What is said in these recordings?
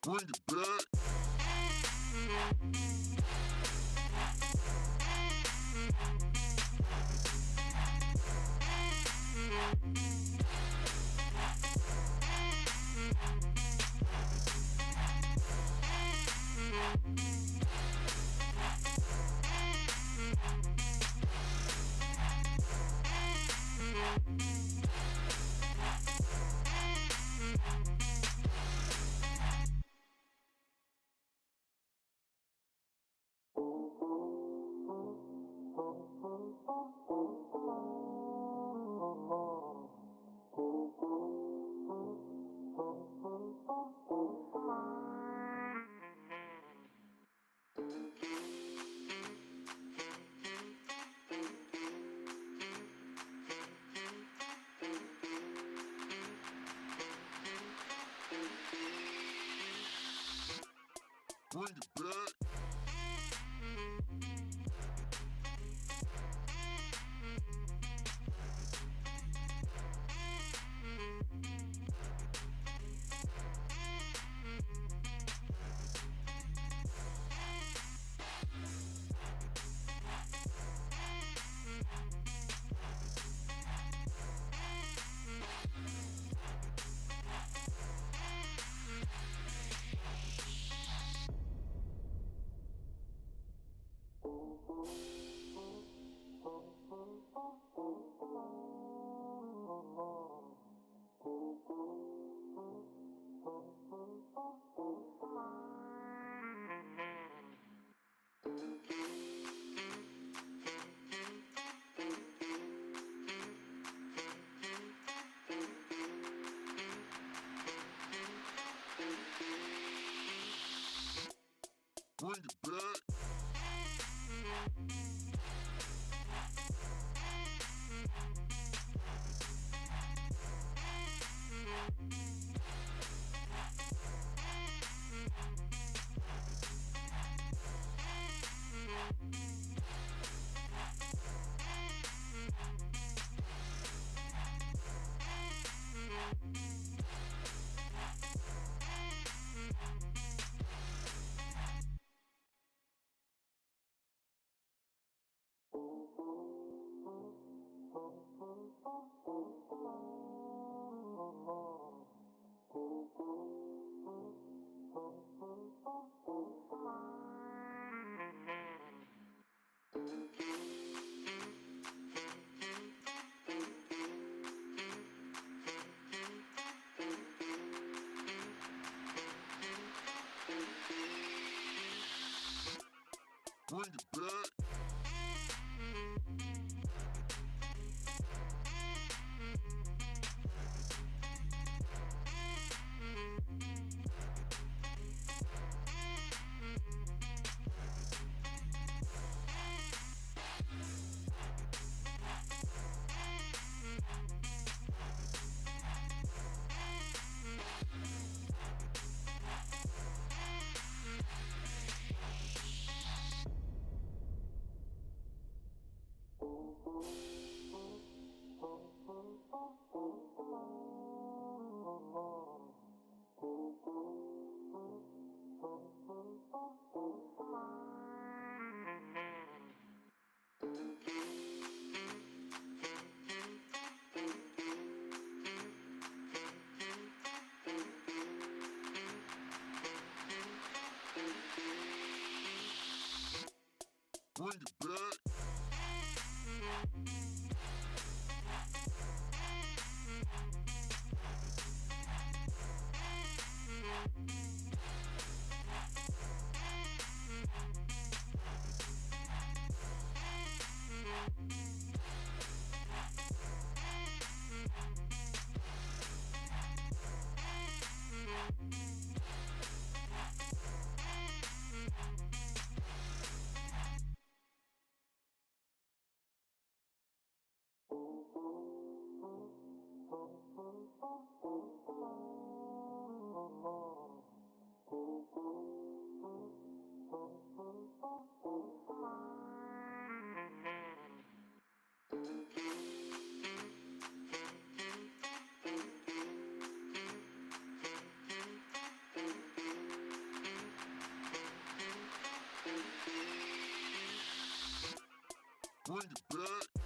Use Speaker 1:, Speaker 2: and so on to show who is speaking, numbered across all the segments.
Speaker 1: Bring it back. Bring it back. Bring it back. Bring it back. Bring it back.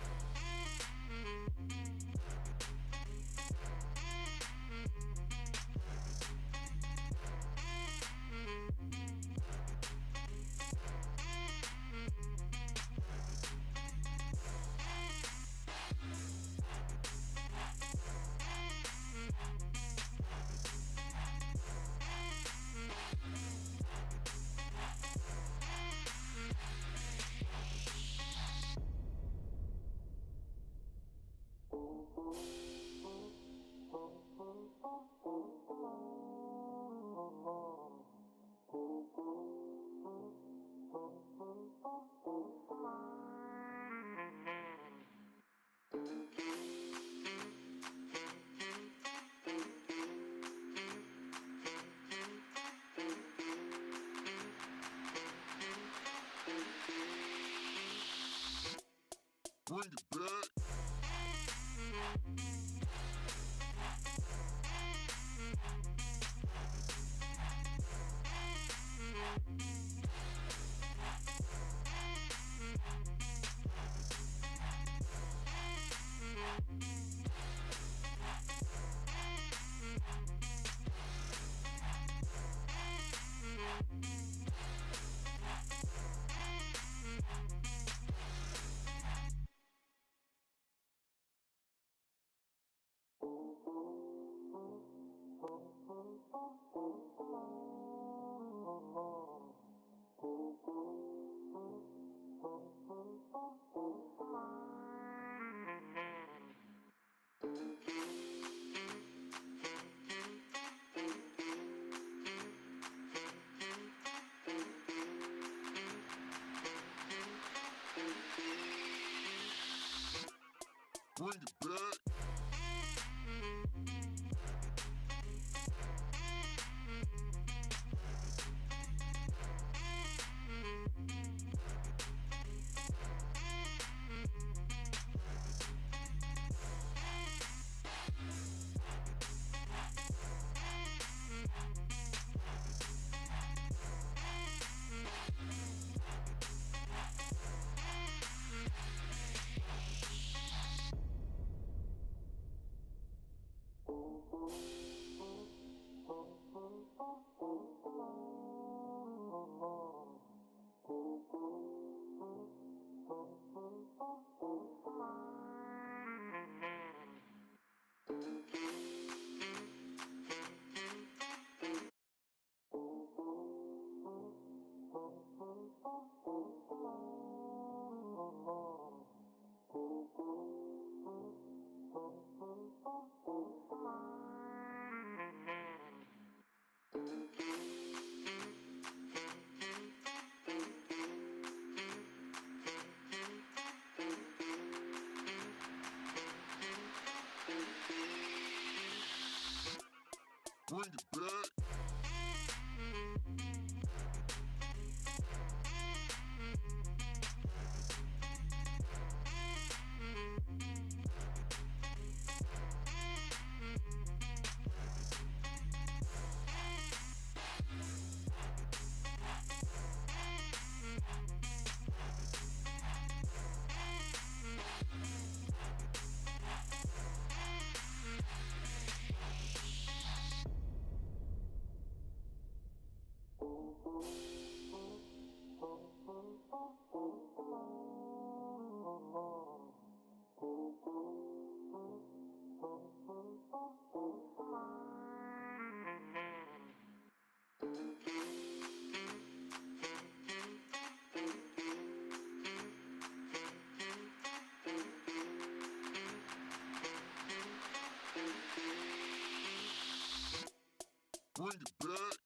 Speaker 1: Bring it back. Bring it back. Bring it back. Bring it back.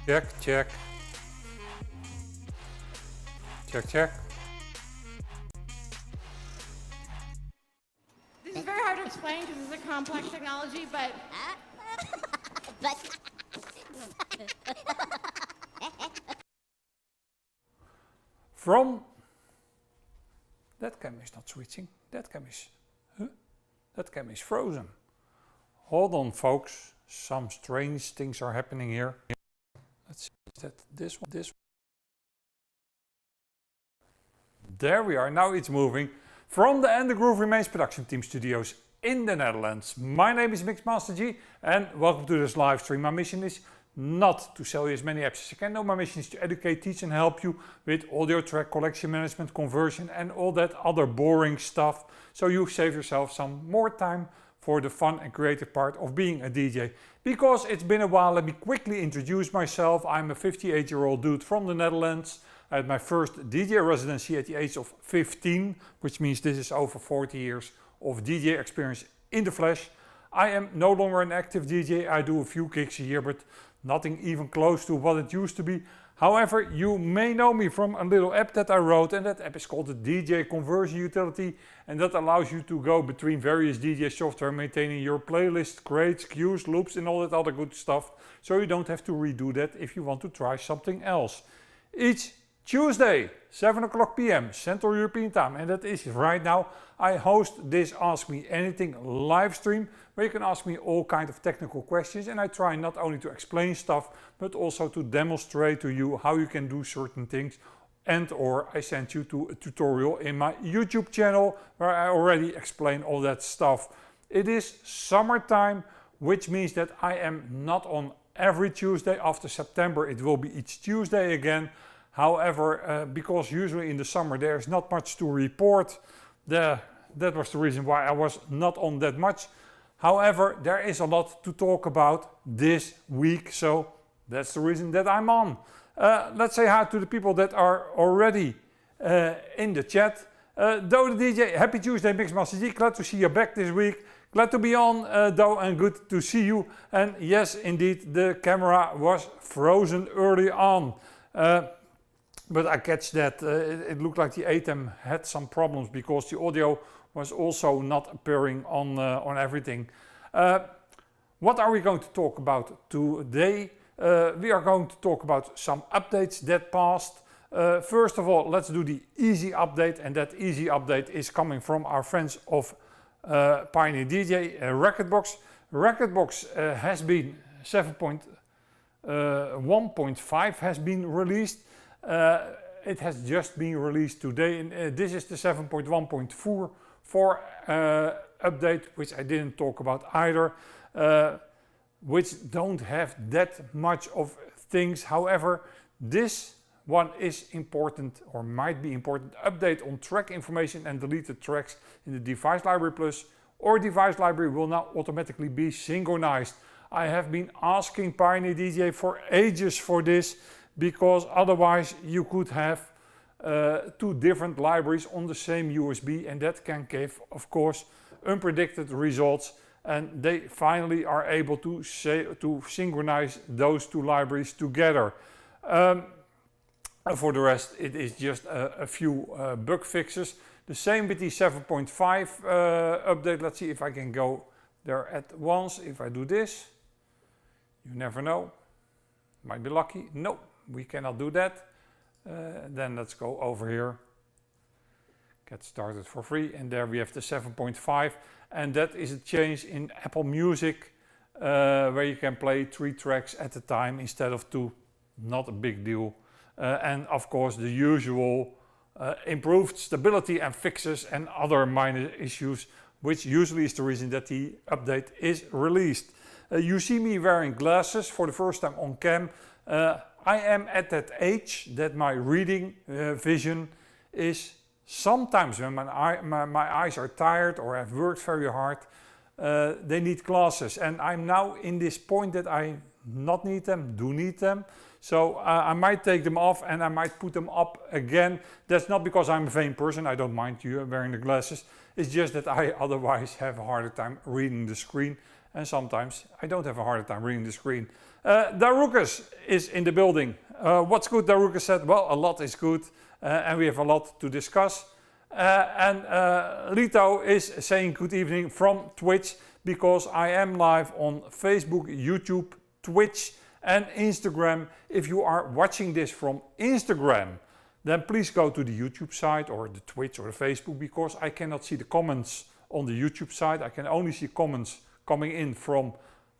Speaker 2: Check, check. Check, check.
Speaker 3: This is very hard to explain because it's a complex technology, but...
Speaker 2: from, that cam is not switching, that cam is, that cam is frozen. Hold on folks, some strange things are happening here. Let's see, is that this one, this one? There we are, now it's moving. From the And the Groove Remains production team studios in the Netherlands. My name is 𝗵𝗲𝗿𝗀 and welcome to this live stream. My mission is not to sell you as many apps as I can. No, my mission is to educate, teach and help you with audio track collection management, conversion and all that other boring stuff. So you save yourself some more time for the fun and creative part of being a DJ. Because it's been a while, let me quickly introduce myself. I'm a 58-year-old dude from the Netherlands. I had my first DJ residency at the age of 15, which means this is over 40 years of DJ experience in the flesh. I am no longer an active DJ. I do a few gigs a year, but nothing even close to what it used to be. However, you may know me from a little app that I wrote, and that app is called the DJ Conversion Utility, and that allows you to go between various DJ software, maintaining your playlist, crates, cues, loops and all that other good stuff, so you don't have to redo that if you want to try something else. Each Tuesday, 7 o'clock p.m. Central European Time, and that is right now, I host this Ask Me Anything live stream, where you can ask me all kinds of technical questions, and I try not only to explain stuff, but also to demonstrate to you how you can do certain things, and or I send you to a tutorial in my YouTube channel, where I already explain all that stuff. It is summertime, which means that I am not on every Tuesday. After September it will be each Tuesday again. However, because usually in the summer there is not much to report, that was the reason why I was not on that much. However, there is a lot to talk about this week, so that's the reason that I'm on. Let's say hi to the people that are already in the chat. 𝗀𝗏 DJ, happy Tuesday, 𝗵𝗲𝗿𝗀. Glad to see you back this week. Glad to be on, 𝗀𝗏, and good to see you. And yes, indeed, the camera was frozen early on. But I catch that it looked like the ATEM had some problems because the audio was also not appearing on everything. What are we going to talk about today? We are going to talk about some updates that passed. First of all, let's do the easy update, and that easy update is coming from our friends of Pioneer DJ, Rekordbox. Rekordbox has been 7.1.5 has been released. It has just been released today, and this is the 7.1.4 update, which I didn't talk about either, which don't have that much of things. However, this one is important, or might be important. Update on track information and deleted tracks in the Device Library Plus or Device Library will now automatically be synchronized. I have been asking Pioneer DJ for ages for this, because otherwise you could have two different libraries on the same USB, and that can give, of course, unpredicted results. And they finally are able to synchronize those two libraries together. For the rest, it is just a few bug fixes. The same with the 7.5 update. Let's see if I can go there at once. If I do this, you never know. Might be lucky. No, we cannot do that. Then let's go over here. Get started for free, and there we have the 7.5, and that is a change in Apple Music, where you can play 3 tracks at a time instead of 2. Not a big deal. And of course the usual improved stability and fixes and other minor issues, which usually is the reason that the update is released. You see me wearing glasses for the first time on cam. I am at that age that my reading vision is sometimes, when my eyes are tired or have worked very hard, they need glasses. And I'm now in this point that I not need them, do need them. So I might take them off and I might put them up again. That's not because I'm a vain person, I don't mind you wearing the glasses. It's just that I otherwise have a harder time reading the screen. And sometimes I don't have a harder time reading the screen. 𝗀𝗏 is in the building. What's good, 𝗀𝗏 said? Well, a lot is good, and we have a lot to discuss. And Lito is saying good evening from Twitch, because I am live on Facebook, YouTube, Twitch and Instagram. If you are watching this from Instagram, then please go to the YouTube side or the Twitch or the Facebook, because I cannot see the comments on the YouTube side. I can only see comments coming in from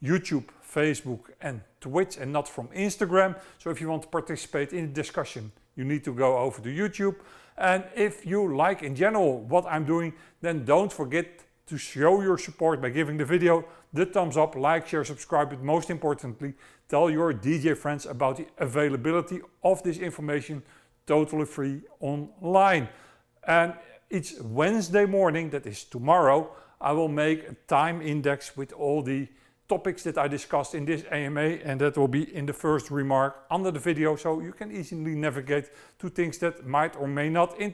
Speaker 2: YouTube, Facebook and Twitch, and not from Instagram. So if you want to participate in the discussion, you need to go over to YouTube. And if you like in general what I'm doing, then don't forget to show your support by giving the video the thumbs up, like, share, subscribe, but most importantly, tell your DJ friends about the availability of this information totally free online. And each Wednesday morning, that is tomorrow, I will make a time index with all the topics that I discussed in this AMA, and that will be in the first remark under the video, so you can easily navigate to things that might or may not be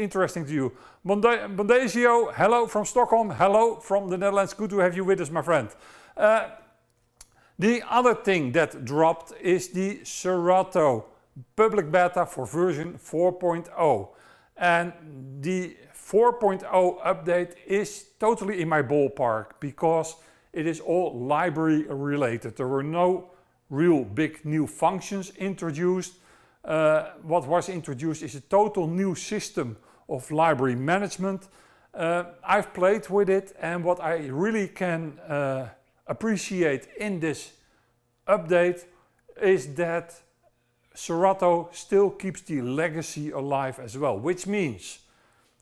Speaker 2: interesting to you. 𝗵𝗲𝗍𝗀, hello from Stockholm, hello from the Netherlands, good to have you with us, my friend. The other thing that dropped is the Serato public beta for version 4.0. And the 4.0 update is totally in my ballpark, because it is all library related. There were no real big new functions introduced. What was introduced is a total new system of library management. I've played with it, and what I really can appreciate in this update is that Serato still keeps the legacy alive as well, which means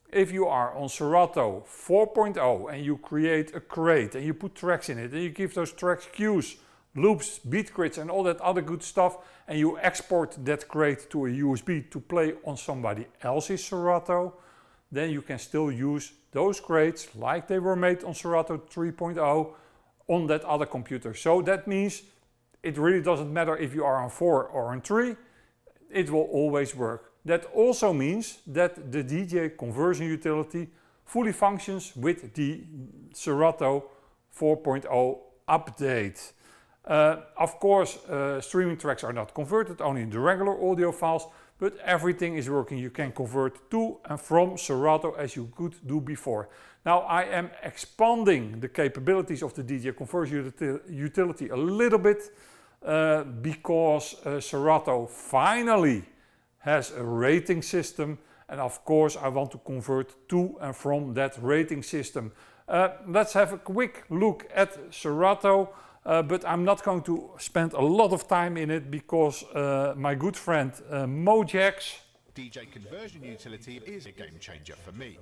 Speaker 2: if you are on Serato 4.0 and you create a crate and you put tracks in it and you give those tracks cues, loops, beat grids and all that other good stuff, and you export that crate to a USB to play on somebody else's Serato, then you can still use those crates like they were made on Serato 3.0 on that other computer. So that means it really doesn't matter if you are on 4 or on 3, it will always work. That also means that the DJ conversion utility fully functions with the Serato 4.0 update. Of course, streaming tracks are not converted, only the regular audio files, but everything is working. You can convert to and from Serato as you could do before. Now I am expanding the capabilities of the DJ conversion utility a little bit because Serato finally has a rating system, and of course I want to convert to and from that rating system. Let's have a quick look at Serato. But I'm not going to spend a lot of time in it because my good friend Mojaxx,
Speaker 4: DJ conversion utility, is a game changer for me.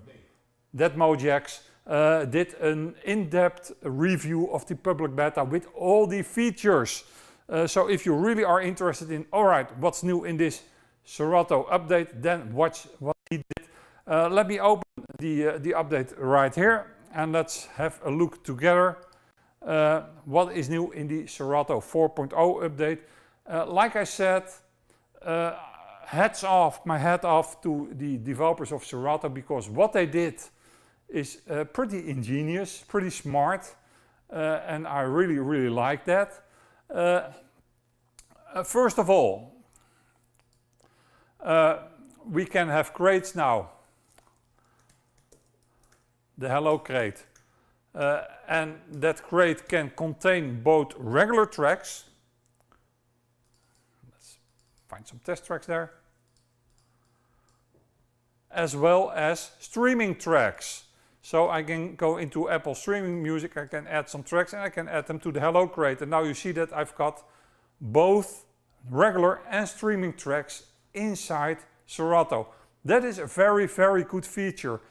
Speaker 2: That Mojaxx did an in-depth review of the public beta with all the features. So if you really are interested in, alright, what's new in this Serato update, then watch what he did. Let me open the update right here and let's have a look together. What is new in the Serato 4.0 update. Like I said, my hat off to the developers of Serato, because what they did is pretty ingenious, pretty smart, and I really like that. First of all, we can have crates now, the hello crate. And that crate can contain both regular tracks, let's find some test tracks there, as well as streaming tracks. So I can go into Apple streaming music, I can add some tracks and I can add them to the hello crate. And now you see that I've got both regular and streaming tracks inside Serato. That is a very good feature.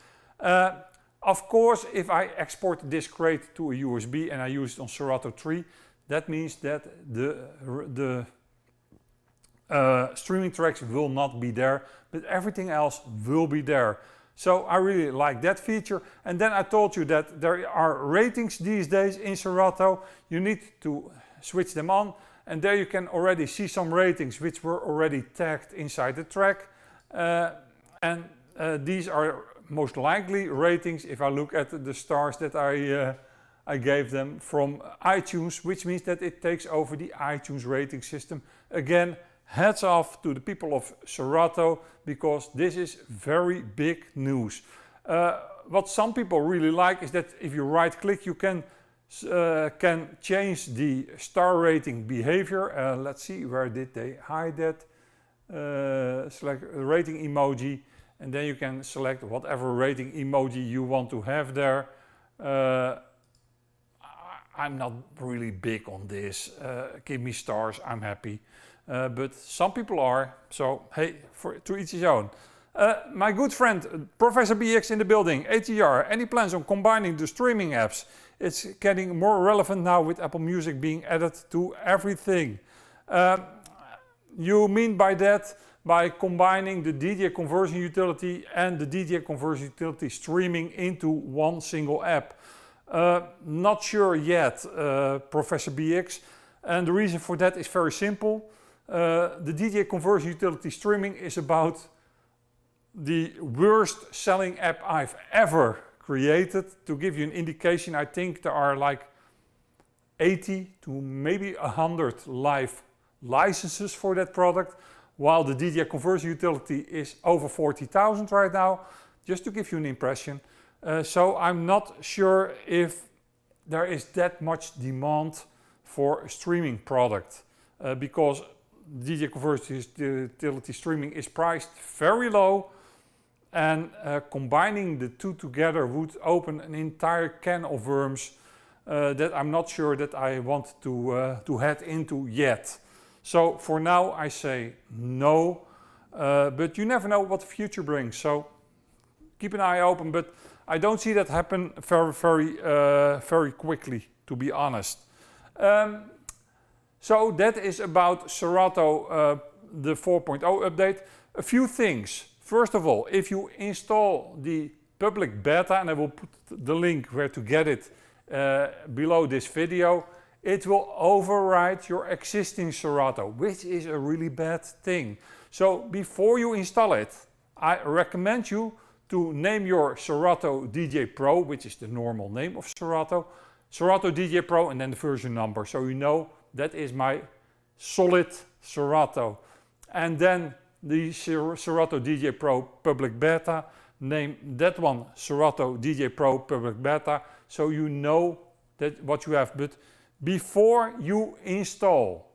Speaker 2: Of course, if I export this crate to a USB and I use it on Serato 3, that means that the streaming tracks will not be there, but everything else will be there. So I really like that feature. And then I told you that there are ratings these days in Serato. You need to switch them on, and there you can already see some ratings which were already tagged inside the track. These are most likely ratings if I look at the stars that I gave them from iTunes, which means that it takes over the iTunes rating system. Again, hats off to the people of Serato, because this is very big news. What some people really like is that if you right click you can can change the star rating behavior. Let's see, where did they hide that? Select rating emoji, and then you can select whatever rating emoji you want to have there. I'm not really big on this. Give me stars, I'm happy. But some people are, so hey, to each his own. My good friend Professor BX in the building, ATGR, any plans on combining the streaming apps? It's getting more relevant now with Apple Music being added to everything. You mean by that, by combining the DJ conversion utility and the DJ conversion utility streaming into one single app? Not sure yet, Professor BX, and the reason for that is very simple. The DJ conversion utility streaming is about the worst selling app I've ever created. To give you an indication, I think there are like 80 to maybe 100 live licenses for that product, while the DJ conversion utility is over 40,000 right now, just to give you an impression. So I'm not sure if there is that much demand for a streaming product, because DJ conversion utility streaming is priced very low, and combining the two together would open an entire can of worms that I'm not sure that I want to head into yet. So for now I say no, but you never know what the future brings, so keep an eye open, but I don't see that happen very quickly, to be honest. So that is about Serato, the 4.0 update. A few things. First of all, if you install the public beta, and I will put the link where to get it below this video, it will override your existing Serato, which is a really bad thing. So before you install it, I recommend you to name your Serato DJ Pro, which is the normal name of Serato, Serato DJ Pro, and then the version number, so you know that is my solid Serato. And then the Serato DJ Pro public beta, name that one Serato DJ Pro public beta, so you know that what you have. But before you install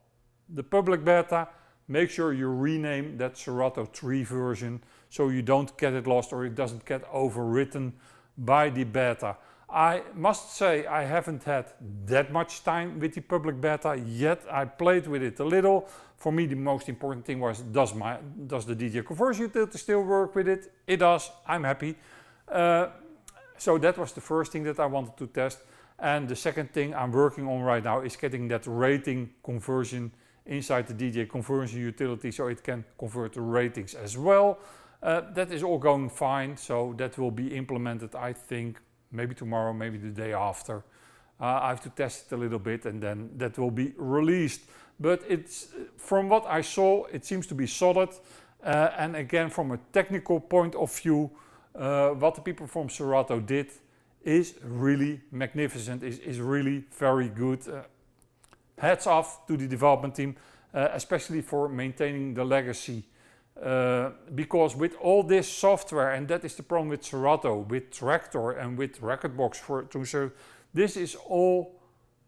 Speaker 2: the public beta, make sure you rename that Serato 3 version, so you don't get it lost or it doesn't get overwritten by the beta. I must say I haven't had that much time with the public beta yet. I played with it a little. For me the most important thing was, does the DJ conversion utility still work with it? It does, I'm happy. So that was the first thing that I wanted to test. And the second thing I'm working on right now is getting that rating conversion inside the DJ conversion utility, so it can convert the ratings as well. That is all going fine, so that will be implemented, I think, maybe tomorrow, maybe the day after. I have to test it a little bit and then that will be released. But it's, from what I saw, it seems to be solid. And again, from a technical point of view, what the people from Serato did is really magnificent, is really very good. Hats off to the development team, especially for maintaining the legacy. Because with all this software, and that is the problem with Serato, with Traktor and with Rekordbox, this is all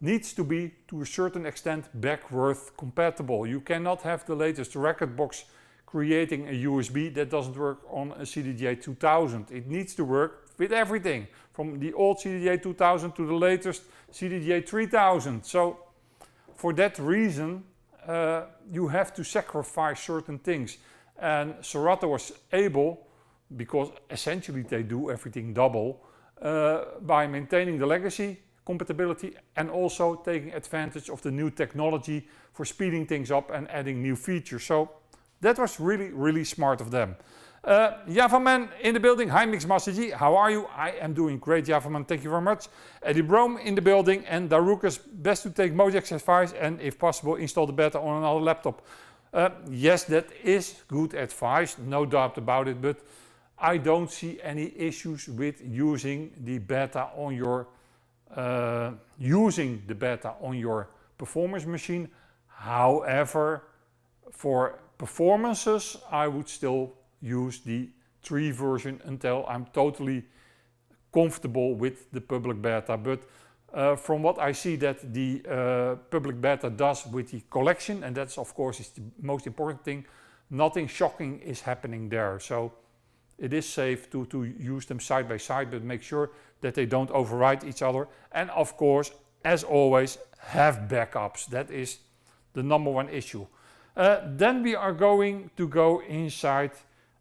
Speaker 2: needs to be to a certain extent backward compatible. You cannot have the latest Rekordbox creating a USB that doesn't work on a CDJ 2000. It needs to work with everything, from the old CDJ 2000 to the latest CDJ 3000. So for that reason, you have to sacrifice certain things. And Serato was able, because essentially they do everything double, by maintaining the legacy compatibility and also taking advantage of the new technology for speeding things up and adding new features. So that was really smart of them. 𝗃𝗀𝗀 in the building. Hi 𝗵𝗲𝗿𝗀, how are you? I am doing great, 𝗃𝗀𝗀, thank you very much. 𝗵𝗲𝗿𝗀 in the building, and 𝗃𝗀𝗀's best to take Mojaxx advice and if possible install the beta on another laptop. Yes, that is good advice, no doubt about it, but I don't see any issues with using the beta on your performance machine. However, for performances, I would still use the 3 version until I'm totally comfortable with the public beta. But from what I see that the public beta does with the collection, and that's of course is the most important thing, nothing shocking is happening there. So it is safe to use them side by side, but make sure that they don't override each other. And of course, as always, have backups. That is the number 1 issue. Then we are going to go inside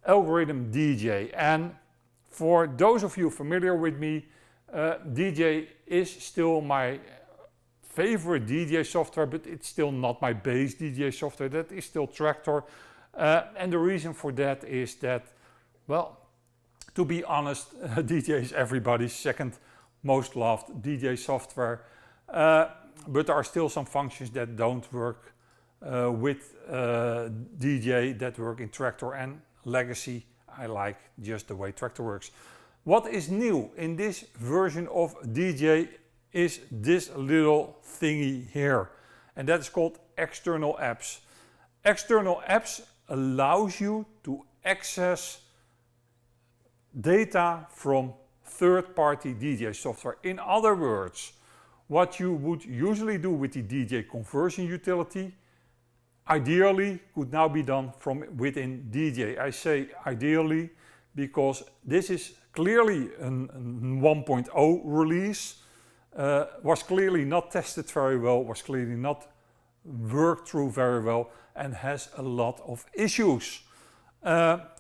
Speaker 2: Algoriddim DJ. And for those of you familiar with me, DJ is still my favorite DJ software, but it's still not my base DJ software. That is still Traktor. And the reason for that is that, well, to be honest, DJ is everybody's second most loved DJ software. But there are still some functions that don't work with DJ that work in Traktor and Legacy. I like just the way Traktor works. What is new in this version of DJ is this little thingy here, and that is called external apps. External apps allows you to access data from third-party DJ software. In other words, what you would usually do with the DJ conversion utility, ideally could now be done from within DJ. I say ideally because this is clearly a 1.0 release, was clearly not tested very well, was clearly not worked through very well, and has a lot of issues.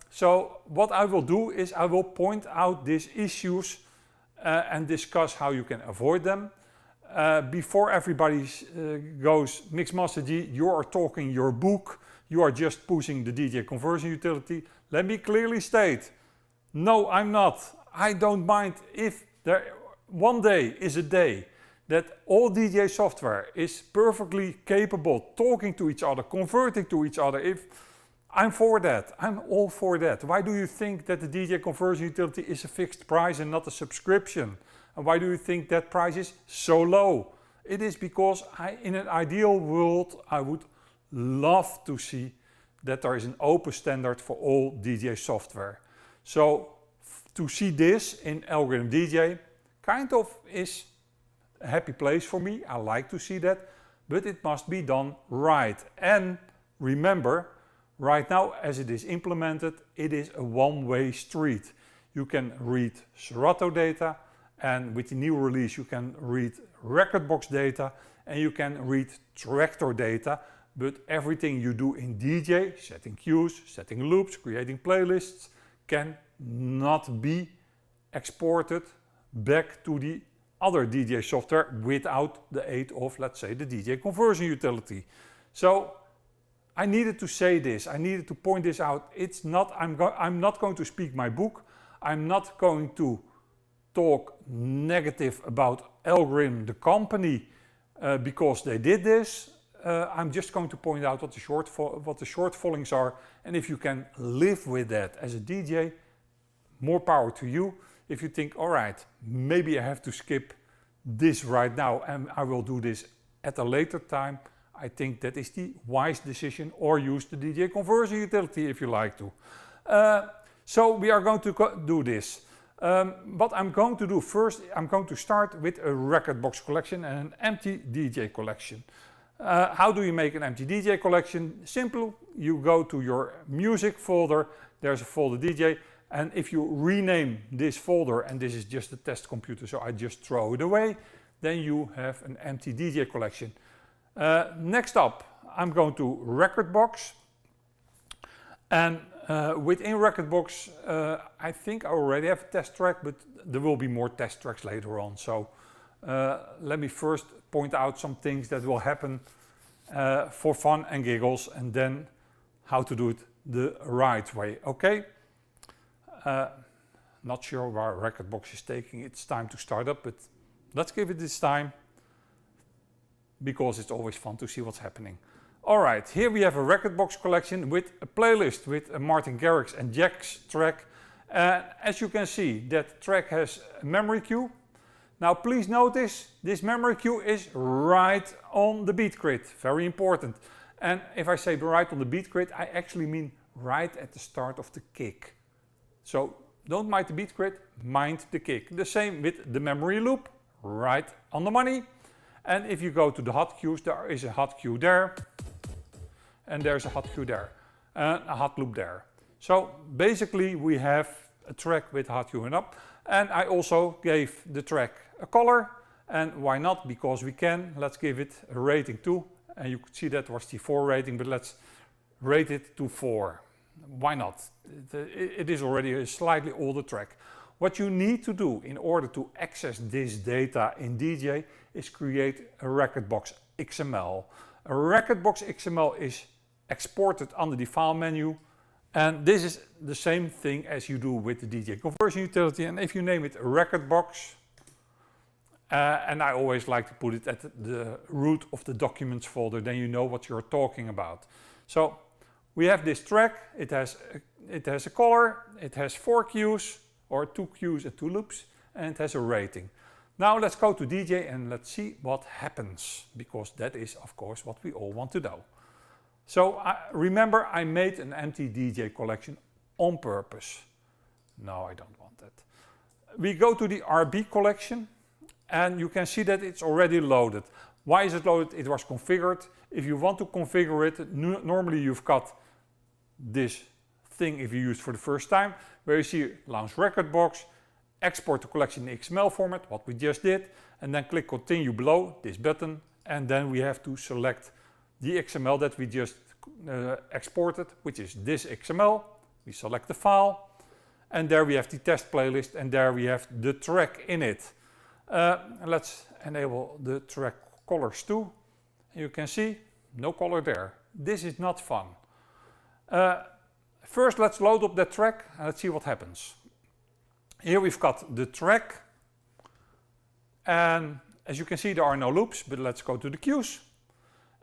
Speaker 2: So what I will do is I will point out these issues and discuss how you can avoid them. Before everybody goes, 𝗵𝗲𝗿𝗀, you are talking your book, you are just pushing the DJ conversion utility. Let me clearly state, no, I'm not. I don't mind if there one day is a day that all DJ software is perfectly capable talking to each other, converting to each other. If I'm for that, I'm all for that. Why do you think that the DJ conversion utility is a fixed price and not a subscription? And why do you think that price is so low? It is because in an ideal world, I would love to see that there is an open standard for all DJ software. So to see this in Algoriddim DJ kind of is a happy place for me. I like to see that, but it must be done right. And remember, right now as it is implemented, it is a one-way street. You can read Serato data, and with the new release you can read Rekordbox data, and you can read Traktor data, but everything you do in DJ, setting cues, setting loops, creating playlists, can not be exported back to the other DJ software without the aid of, let's say, the DJ conversion utility. So I needed to say this, I needed to point this out. It's not, I'm not going to speak my book, I'm not going to talk negative about Algoriddim, the company, because they did this. I'm just going to point out what the shortfallings are, and if you can live with that as a DJ, more power to you. If you think, all right, maybe I have to skip this right now and I will do this at a later time, I think that is the wise decision, or use the DJ conversion utility if you like to. So we are going to do this. What I'm going to do first, I'm going to start with a Rekordbox collection and an empty DJ collection. How do you make an empty DJ collection? Simple, you go to your music folder, there's a folder DJ, and if you rename this folder, and this is just a test computer, so I just throw it away, then you have an empty DJ collection. Next up, I'm going to Rekordbox, and within Rekordbox, I think I already have a test track, but there will be more test tracks later on. So let me first point out some things that will happen for fun and giggles, and then how to do it the right way, okay? Not sure where Rekordbox is taking its time to start up, but let's give it this time, because it's always fun to see what's happening. Alright, here we have a Rekordbox collection with a playlist with a Martin Garrix and Jax track. As you can see, that track has a memory cue. Now please notice, this memory cue is right on the beat grid, very important. And if I say right on the beat grid, I actually mean right at the start of the kick. So don't mind the beat grid, mind the kick. The same with the memory loop, right on the money. And if you go to the hotcues, there is a hot cue there, and there's a hot cue there, and a hot loop there. So basically we have a track with hot queuing up, and I also gave the track a color, and why not? Because we can. Let's give it a rating 2, and you could see that was the 4 rating, but let's rate it to 4. Why not? It is already a slightly older track. What you need to do in order to access this data in DJ is create a Rekordbox.xml. A Rekordbox.xml is exported under the file menu, and this is the same thing as you do with the DJ conversion utility. And if you name it Rekordbox, and I always like to put it at the root of the documents folder, then you know what you're talking about. So we have this track, it has a color, it has 4 cues, or 2 cues and 2 loops, and it has a rating. Now let's go to DJ and let's see what happens, because that is of course what we all want to know. So remember, I made an empty DJ collection on purpose. No, I don't want that. We go to the RB collection, and you can see that it's already loaded. Why is it loaded? It was configured. If you want to configure it, normally you've got this thing if you use for the first time, where you see launch Rekordbox, export the collection in XML format, what we just did, and then click continue below this button, and then we have to select the XML that we just exported, which is this XML. We select the file, and there we have the test playlist, and there we have the track in it. Let's enable the track colors too. You can see no color there. This is not fun. First let's load up that track and let's see what happens. Here we've got the track, and as you can see there are no loops, but let's go to the cues.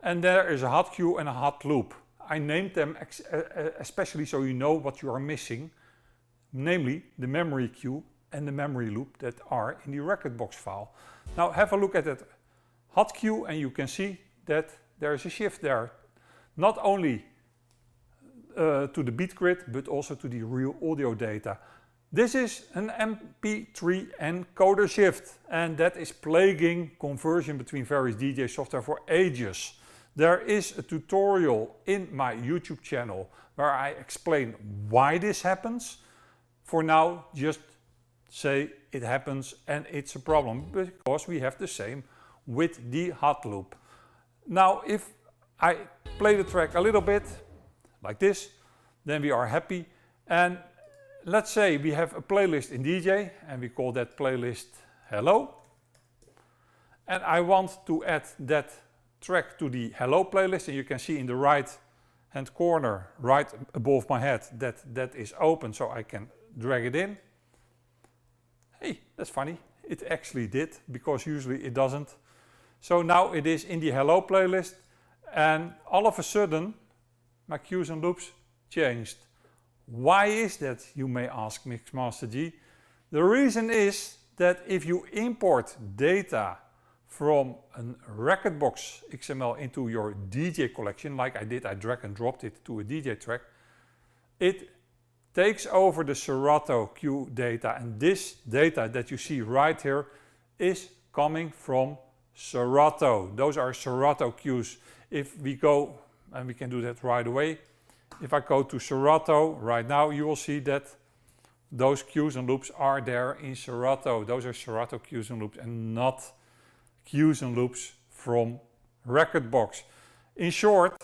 Speaker 2: And there is a hot cue and a hot loop. I named them especially so you know what you are missing, namely the memory cue and the memory loop that are in the Rekordbox file. Now have a look at that hot cue, and you can see that there is a shift there, not only to the beat grid, but also to the real audio data. This is an MP3 encoder shift, and that is plaguing conversion between various DJ software for ages. There is a tutorial in my YouTube channel where I explain why this happens. For now, just say it happens and it's a problem, because we have the same with the hot loop. Now if I play the track a little bit like this, then we are happy. And let's say we have a playlist in DJ and we call that playlist Hello, and I want to add that track to the Hello playlist, and you can see in the right hand corner right above my head that is open, so I can drag it in. Hey, that's funny, it actually did, because usually it doesn't. So now it is in the Hello playlist, and all of a sudden my cues and loops changed. Why is that, you may ask 𝗵𝗲𝗿𝗀. The reason is that if you import data from a Rekordbox.xml into your DJ collection, like I did, I drag and dropped it to a DJ track, it takes over the Serato cue data, and this data that you see right here is coming from Serato. Those are Serato cues. If we go, and we can do that right away, if I go to Serato right now, you will see that those cues and loops are there in Serato. Those are Serato cues and loops, and not cues and loops from Rekordbox. In short,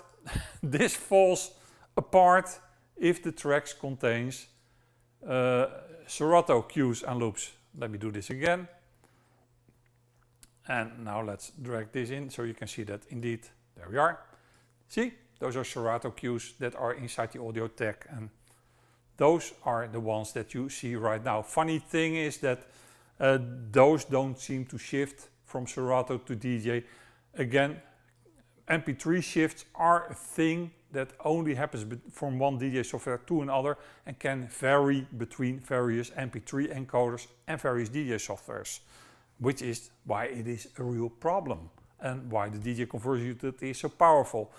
Speaker 2: this falls apart if the tracks contains Serato cues and loops. Let me do this again. And now let's drag this in so you can see that indeed, there we are. See, those are Serato cues that are inside the audio tag, and those are the ones that you see right now. Funny thing is that those don't seem to shift from Serato to DJ. Again, MP3 shifts are a thing that only happens from one DJ software to another and can vary between various MP3 encoders and various DJ softwares, which is why it is a real problem and why the DJ conversion utility is so powerful.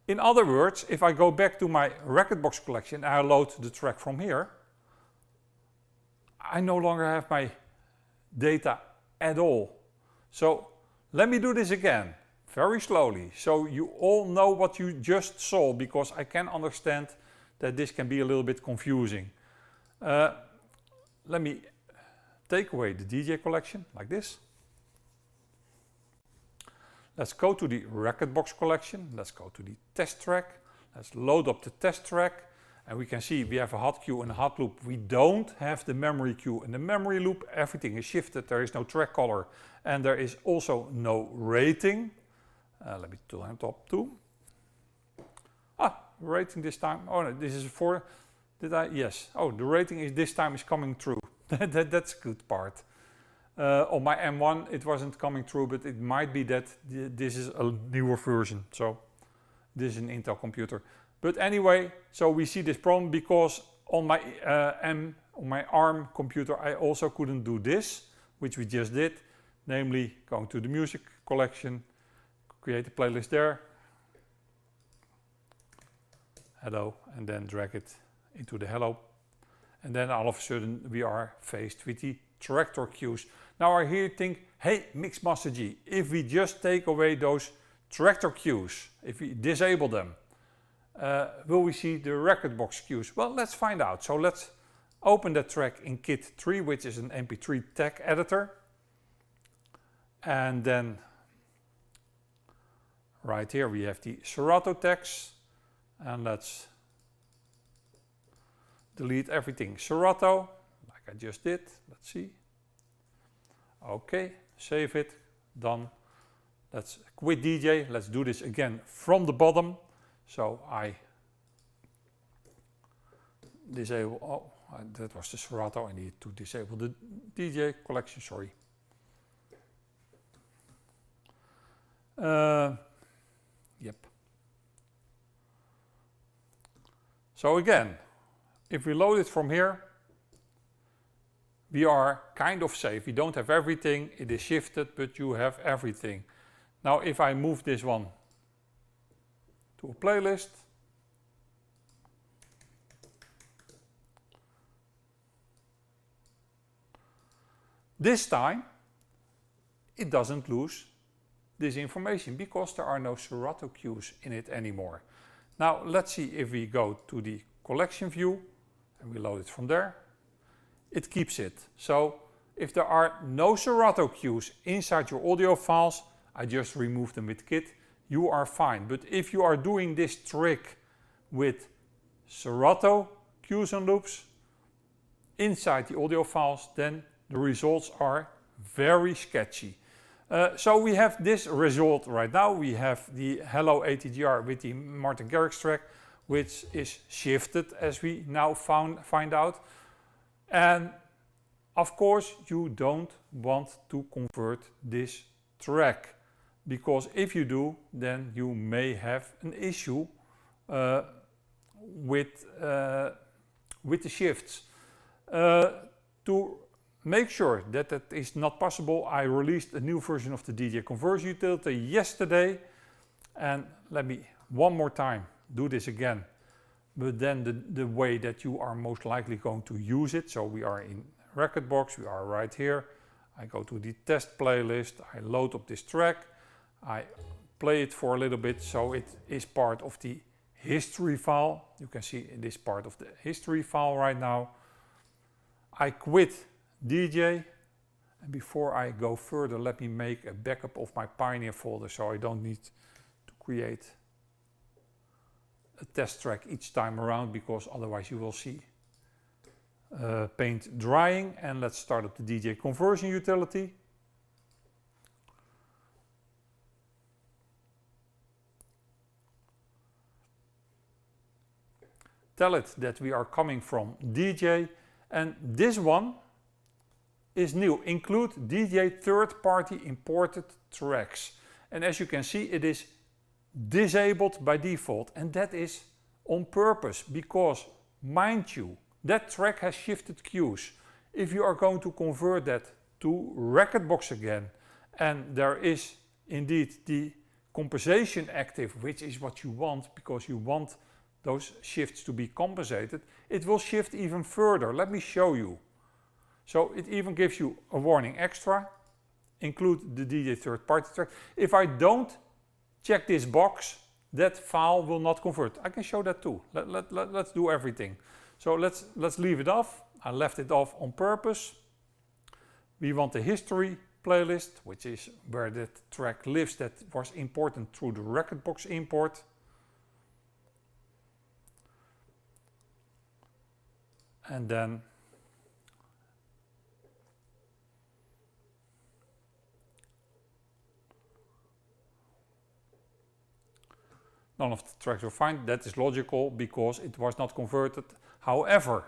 Speaker 2: In other words, if I go back to my Rekordbox collection and I load the track from here, I no longer have my data at all. So let me do this again, very slowly, so you all know what you just saw, because I can understand that this can be a little bit confusing. Let me take away the DJ collection, like this. Let's go to the Rekordbox collection, let's go to the test track, let's load up the test track, and we can see we have a hot cue and a hot loop. We don't have the memory cue and the memory loop, everything is shifted, there is no track color, and there is also no rating. Let me turn top 2. Rating this time, oh no, this is 4, did I, yes, oh, the rating is this time is coming through. That's a good part. On my M1 it wasn't coming through, but it might be that this is a newer version, so this is an Intel computer. But anyway, so we see this problem because on my ARM computer I also couldn't do this, which we just did, namely going to the music collection, create a playlist there, hello, and then drag it into the hello. And then all of a sudden we are faced with the Traktor cues. Now I here think, hey 𝗵𝗲𝗿𝗀, if we just take away those Traktor cues, if we disable them, will we see the Rekordbox cues? Well, let's find out. So let's open that track in Kit 3, which is an MP3 tag editor. And then right here we have the Serato tags. And let's delete everything Serato, like I just did. Let's see. Okay, save it, done. Let's quit DJ. Let's do this again from the bottom. So I disable, that was the Serato. I need to disable the DJ collection, sorry. Yep. So again, if we load it from here, we are kind of safe. We don't have everything, it is shifted, but you have everything. Now if I move this one to a playlist, this time it doesn't lose this information because there are no Serato cues in it anymore. Now let's see if we go to the collection view and we load it from there. It keeps it. So if there are no Serato cues inside your audio files, I just remove them with Kit, you are fine. But if you are doing this trick with Serato cues and loops inside the audio files, then the results are very sketchy. So we have this result right now. We have the Hello ATGR with the Martin Garrix track, which is shifted as we now find out. And of course you don't want to convert this track, because if you do, then you may have an issue with the shifts. To make sure that that is not possible, I released a new version of the DJ conversion utility yesterday. And let me one more time do this again, but then the way that you are most likely going to use it. So we are in Rekordbox, we are right here. I go to the test playlist, I load up this track, I play it for a little bit, so it is part of the history file. You can see it is part of the history file right now. I quit DJ, and before I go further, let me make a backup of my Pioneer folder so I don't need to create a test track each time around, because otherwise you will see paint drying. And let's start up the DJ conversion utility. Tell it that we are coming from DJ, and this one is new. Include DJ third-party imported tracks. And as you can see, it is disabled by default, and that is on purpose, because mind you, that track has shifted cues. If you are going to convert that to Rekordbox again, and there is indeed the compensation active, which is what you want, because you want those shifts to be compensated, it will shift even further. Let me show you. So it even gives you a warning extra. include the DJ third-party track. If I don't check this box, that file will not convert. I can show that too. Let's do everything. So let's leave it off. I left it off on purpose. We want the history playlist, which is where that track lives that was important through the Rekordbox import. And then none of the tracks were fine. That is logical because it was not converted. However,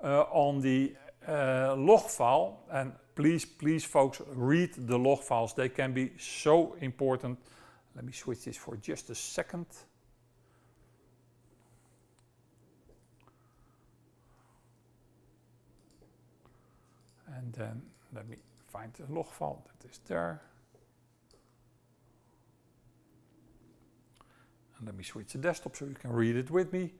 Speaker 2: on the log file, and please folks, read the log files. They can be so important. Let me switch this for just a second. And then let me find the log file that is there. And let me switch the desktop so you can read it with me.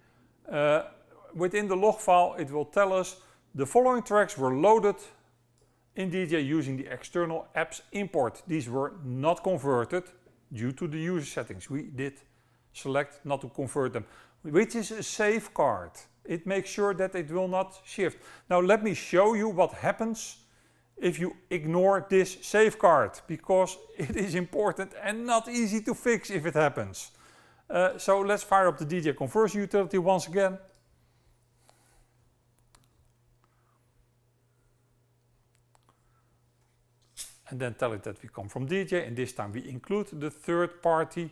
Speaker 2: Within the log file, it will tell us the following tracks were loaded in DJ using the external apps import. These were not converted due to the user settings. We did select not to convert them, which is a safeguard. It makes sure that it will not shift. Now let me show you what happens if you ignore this safeguard, because it is important and not easy to fix if it happens. So let's fire up the DJ conversion utility once again. And then tell it that we come from DJ, and this time we include the third-party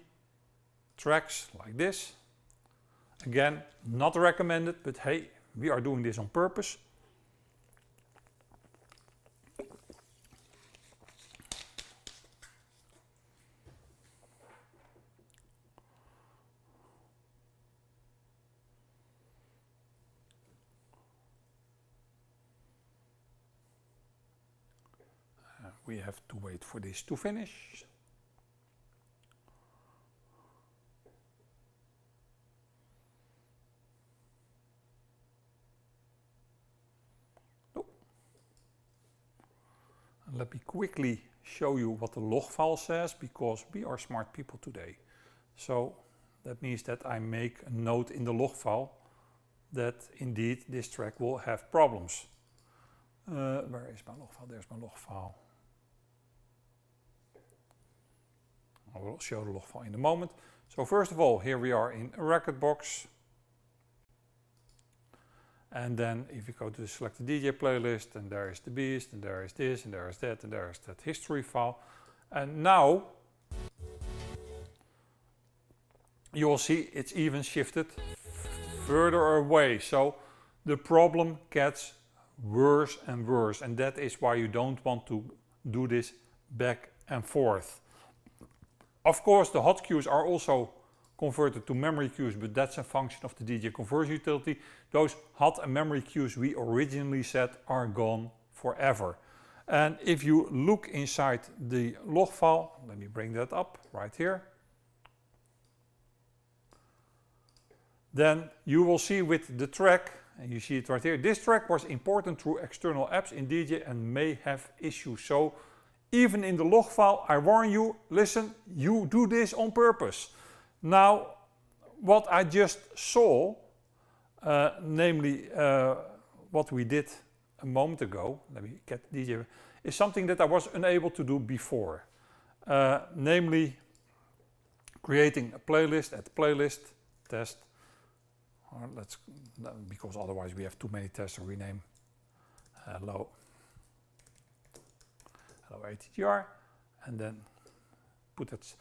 Speaker 2: tracks like this. Again, not recommended, but hey, we are doing this on purpose. We have to wait for this to finish. And let me quickly show you what the log file says, because we are smart people today. So that means that I make a note in the log file that indeed this track will have problems. Where is my log file? There's my log file. I will show the log file in a moment. So first of all, here we are in Rekordbox. And then if you go to the select the DJ playlist, and there is the beast, and there is this, and there is that, and there is that history file. And now you will see it's even shifted further away. So the problem gets worse and worse, and that is why you don't want to do this back and forth. Of course, the hotcues are also converted to memory cues, but that's a function of the DJ conversion utility. Those hot and memory cues we originally set are gone forever. And if you look inside the log file, let me bring that up right here. Then you will see with the track, and you see it right here, this track was imported through external apps in DJ and may have issues. So even in the log file, I warn you, listen, you do this on purpose. Now, what I just saw, namely what we did a moment ago, let me get DJ, is something that I was unable to do before. Namely, creating a playlist at playlist test. Because otherwise we have too many tests to rename. Hello ATGR, and then put that.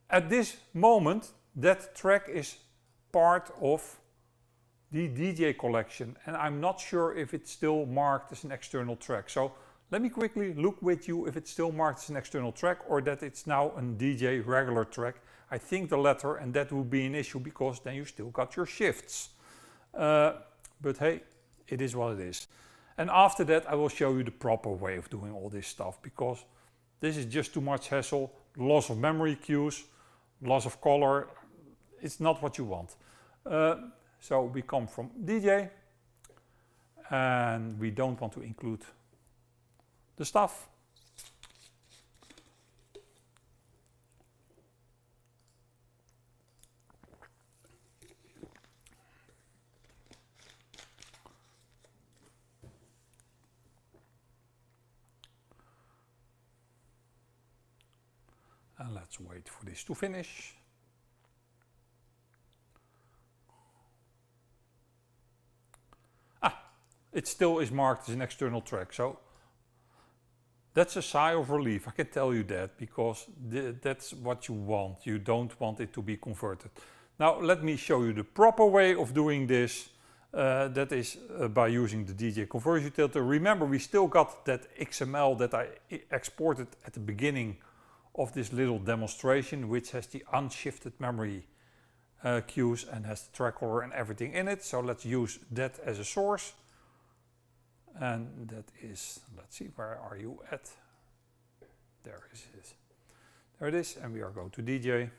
Speaker 2: At this moment, that track is part of the DJ collection, and I'm not sure if it's still marked as an external track. So let me quickly look with you if it's still marked as an external track or that it's now a DJ regular track. I think the latter, and that will be an issue because then you still got your shifts. But hey, it is what it is. And after that, I will show you the proper way of doing all this stuff, because this is just too much hassle, loss of memory cues, loss of color. It's not what you want. So we come from DJ, and we don't want to include the stuff. And let's wait for this to finish. It still is marked as an external track, so that's a sigh of relief, I can tell you that, because that's what you want. You don't want it to be converted. Now let me show you the proper way of doing this. That is by using the DJ conversion utility. Remember, we still got that XML that I exported at the beginning of this little demonstration, which has the unshifted memory cues and has the track order and everything in it. So let's use that as a source. And that is, let's see, where are you at? There it is. There it is, and we are going to DJ.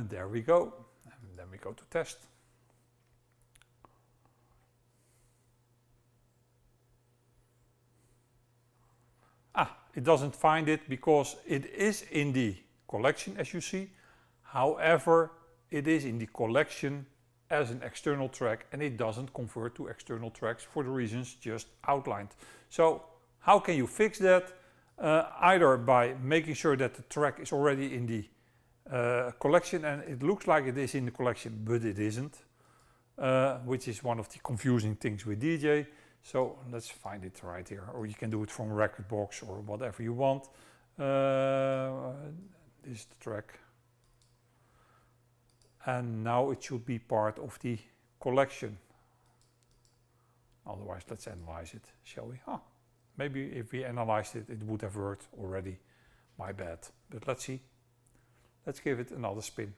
Speaker 2: There we go, and then we go to test. It doesn't find it because it is in the collection, as you see. However, it is in the collection as an external track, and it doesn't convert to external tracks for the reasons just outlined. So how can you fix that? Either by making sure that the track is already in the collection, and it looks like it is in the collection, but it isn't, which is one of the confusing things with DJ. So let's find it right here, or you can do it from Rekordbox or whatever you want. This is the track. And now it should be part of the collection. Otherwise, let's analyze it, shall we? Maybe if we analyzed it, it would have worked already. My bad. But let's see. Let's give it another spin.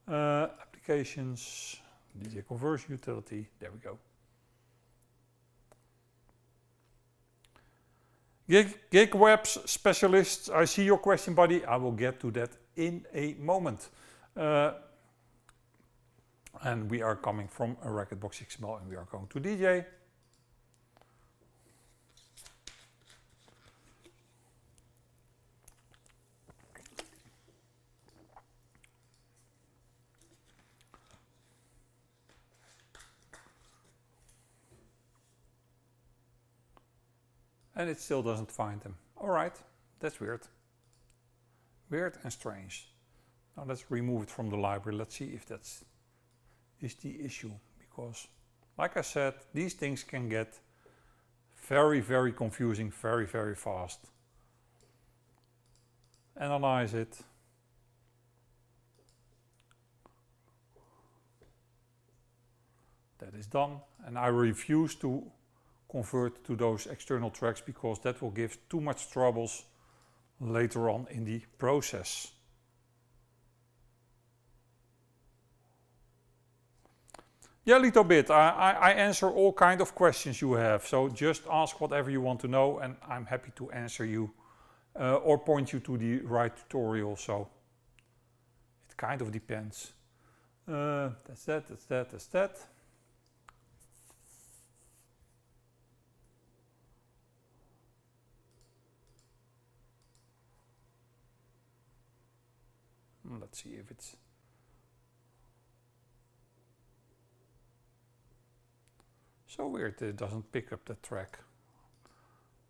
Speaker 2: Applications, DJ conversion utility, there we go. Gig webs specialists, I see your question, buddy. I will get to that in a moment. And we are coming from a Rekordbox.xml and we are going to DJ. And it still doesn't find them. All right, that's weird. Weird and strange. Now let's remove it from the library. Let's see if that's is the issue. Because, like I said, these things can get very, very confusing very, very fast. Analyze it. That is done. And I refuse to convert to those external tracks because that will give too much troubles later on in the process. Yeah, 𝗁𝗃𝗀, I answer all kind of questions you have, so just ask whatever you want to know and I'm happy to answer you or point you to the right tutorial, so it kind of depends. That's that, that's that, that's that. Let's see if it's so weird that it doesn't pick up that track.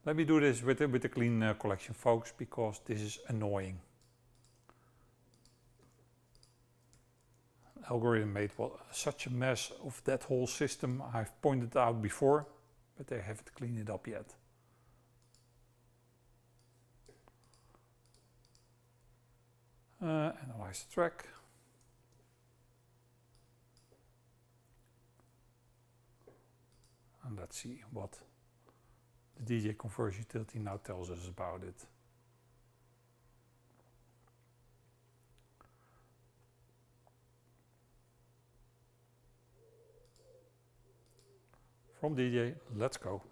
Speaker 2: Let me do this with a clean collection, folks, because this is annoying. Algoriddim made such a mess of that whole system. I've pointed out before, but they haven't cleaned it up yet. Analyze the track. And let's see what the DJ conversion utility now tells us about it. From DJ, let's go.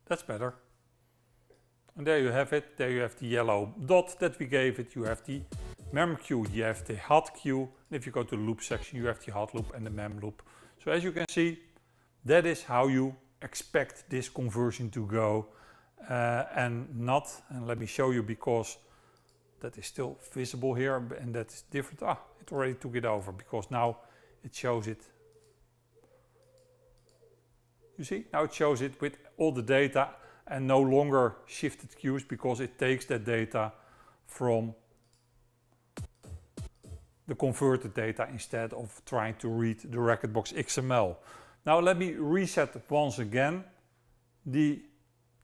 Speaker 2: That's better. And there you have it. There you have the yellow dot that we gave it. You have the mem cue, you have the hot cue. And if you go to the loop section, you have the hot loop and the mem loop. So as you can see, That is how you expect this conversion to go and let me show you, because that is still visible here and that is different. It already took it over because now it shows it. You see, now it shows it with all the data and no longer shifted queues, because it takes that data from the converted data instead of trying to read the Rekordbox.xml. Now let me reset once again the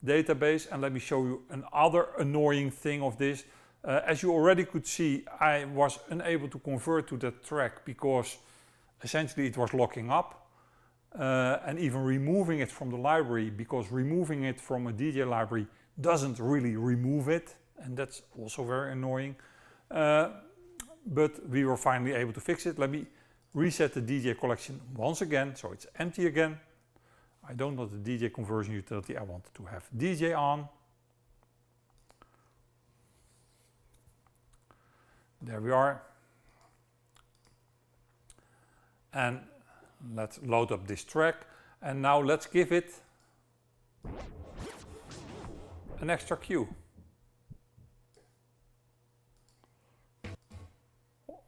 Speaker 2: database and let me show you another annoying thing of this. As you already could see, I was unable to convert to that track because essentially it was locking up, and even removing it from the library, because removing it from a DJ library doesn't really remove it, and that's also very annoying. But we were finally able to fix it. Let me reset the DJ collection once again, so it's empty again. I don't want the DJ conversion utility, I want to have DJ on. There we are. And let's load up this track. And now let's give it an extra cue.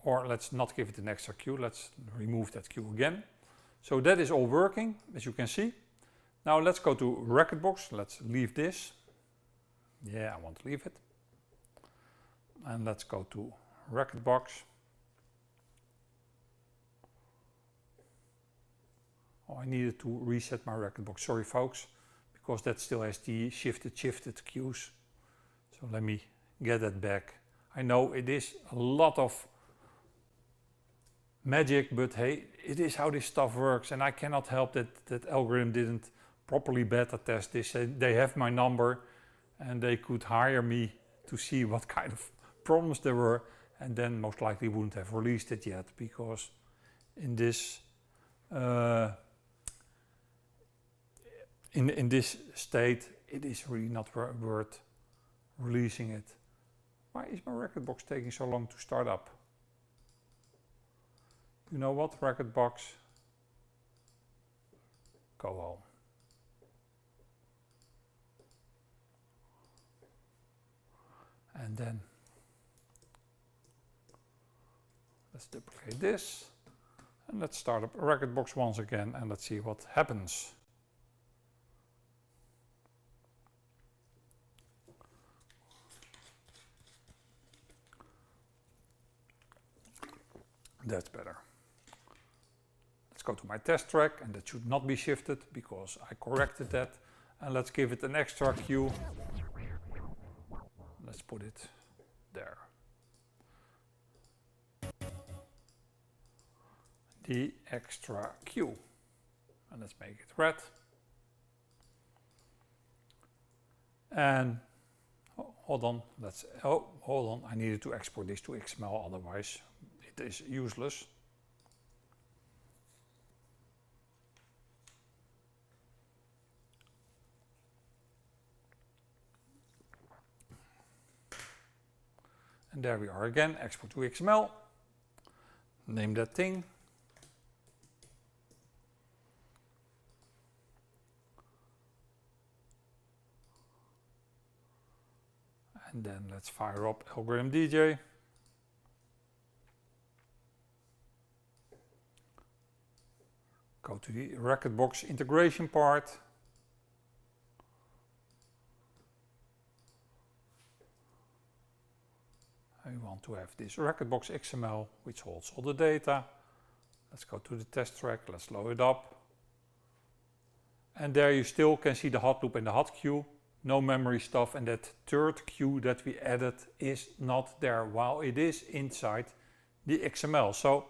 Speaker 2: Or let's not give it an extra cue, let's remove that cue again. So that is all working, as you can see. Now let's go to Rekordbox, let's leave this. Yeah, I want to leave it. And let's go to Rekordbox. Oh, I needed to reset my Rekordbox, sorry folks, because that still has the shifted cues. So let me get that back. I know it is a lot of magic, but hey, it is how this stuff works, and I cannot help that Algoriddim didn't properly beta test this. They have my number and they could hire me to see what kind of problems there were, and then most likely wouldn't have released it yet, because in this in this state it is really not worth releasing it. Why is my Rekordbox taking so long to start up? You know what, Rekordbox, go home. And then let's duplicate this and let's start up Rekordbox once again and let's see what happens. That's better. Let's go to my test track, and that should not be shifted because I corrected that. And let's give it an extra cue. Let's put it there. The extra cue. And let's make it red. And hold on, hold on, I needed to export this to XML, otherwise it is useless. And there we are again, export to XML. Name that thing. And then let's fire up Algoriddim DJ. Go to the Rekordbox integration part. We want to have this Rekordbox.xml, which holds all the data. Let's go to the test track, let's load it up. And there you still can see the hot loop and the hot cue. No memory stuff, and that third cue that we added is not there, while it is inside the XML. So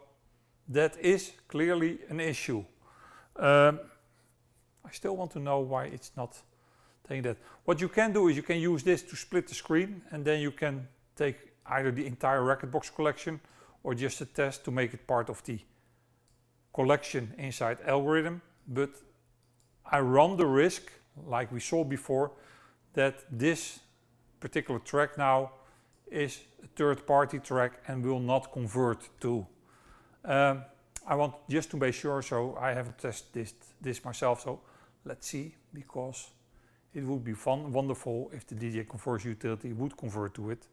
Speaker 2: that is clearly an issue. I still want to know why it's not taking that. What you can do is you can use this to split the screen, and then you can take either the entire Rekordbox collection or just a test to make it part of the collection inside Algoriddim. But I run the risk, like we saw before, that this particular track now is a third-party track and will not convert to. I want just to be sure, so I haven't tested this myself, so let's see, because it would be wonderful if the DJ Conversion utility would convert to it,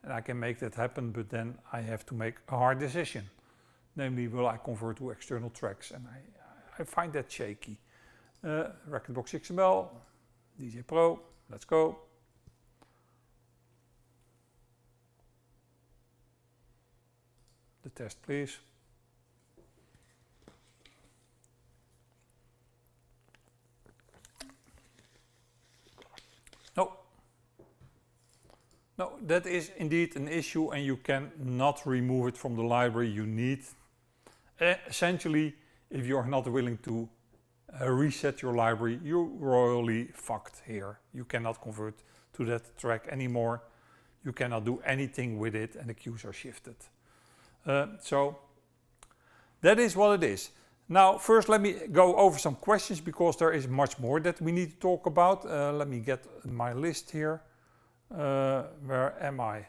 Speaker 2: and I can make that happen, but then I have to make a hard decision. Namely, will I convert to external tracks? And I find that shaky. Rekordbox.xml, DJ Pro, let's go. The test, please. No, that is indeed an issue, and you cannot remove it from the library. You need, essentially, if you are not willing to reset your library, you're royally fucked here. You cannot convert to that track anymore. You cannot do anything with it, and the queues are shifted. So that is what it is. Now, first let me go over some questions, because there is much more that we need to talk about. Let me get my list here. Where am I?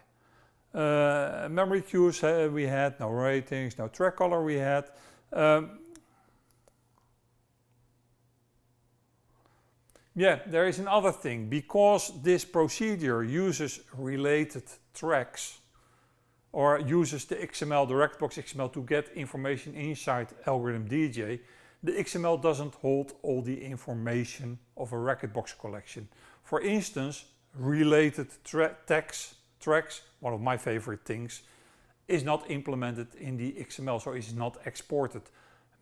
Speaker 2: Memory queues we had, no ratings, no track color we had. Yeah, there is another thing. Because this procedure uses related tracks, or uses the XML, the Rekordbox.xml, to get information inside Algoriddim DJ, the XML doesn't hold all the information of a Rekordbox collection. For instance, related tracks, one of my favorite things, is not implemented in the XML, so it's not exported.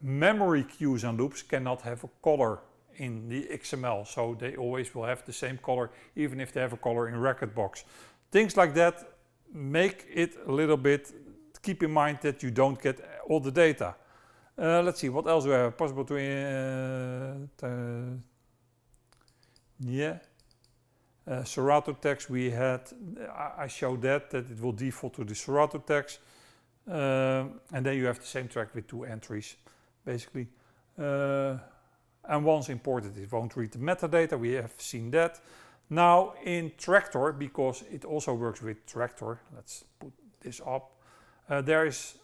Speaker 2: Memory queues and loops cannot have a color in the XML, so they always will have the same color, even if they have a color in Rekordbox. Things like that make it a little bit, keep in mind that you don't get all the data. Let's see, what else do we have? Possible to, Serato text we had, I showed that it will default to the Serato text, and then you have the same track with 2 entries, basically. And once imported, it won't read the metadata, we have seen that. Now in Traktor, because it also works with Traktor, let's put this up, there is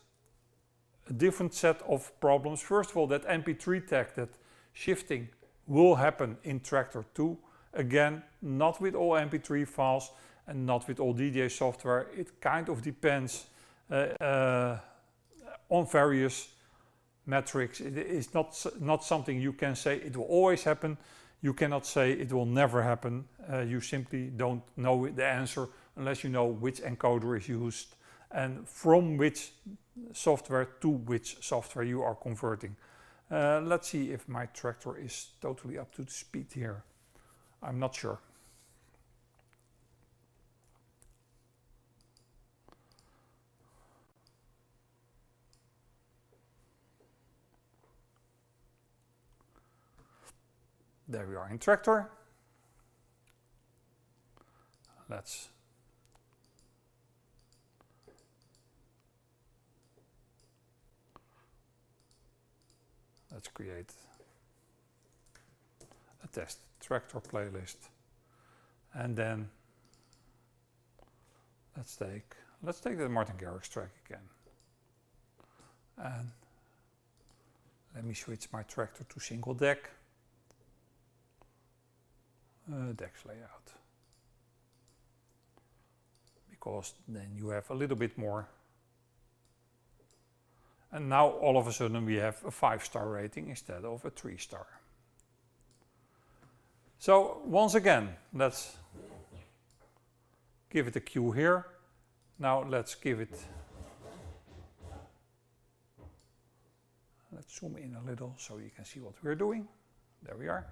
Speaker 2: a different set of problems. First of all, that MP3 tag, that shifting will happen in Traktor too. Again, not with all MP3 files and not with all DJ software. It kind of depends on various metrics. It is not something you can say it will always happen. You cannot say it will never happen. You simply don't know the answer unless you know which encoder is used and from which software to which software you are converting. Let's see if my Traktor is totally up to speed here. I'm not sure. There we are in Traktor. Let's create a test Traktor playlist, and then let's take the 𝗵𝗲𝗿𝗀 track again, and let me switch my Traktor to single deck. Decks layout, because then you have a little bit more, and now all of a sudden we have a 5-star rating instead of a 3-star. So once again, let's give it a cue here. Now let's give it, let's zoom in a little so you can see what we're doing. There we are.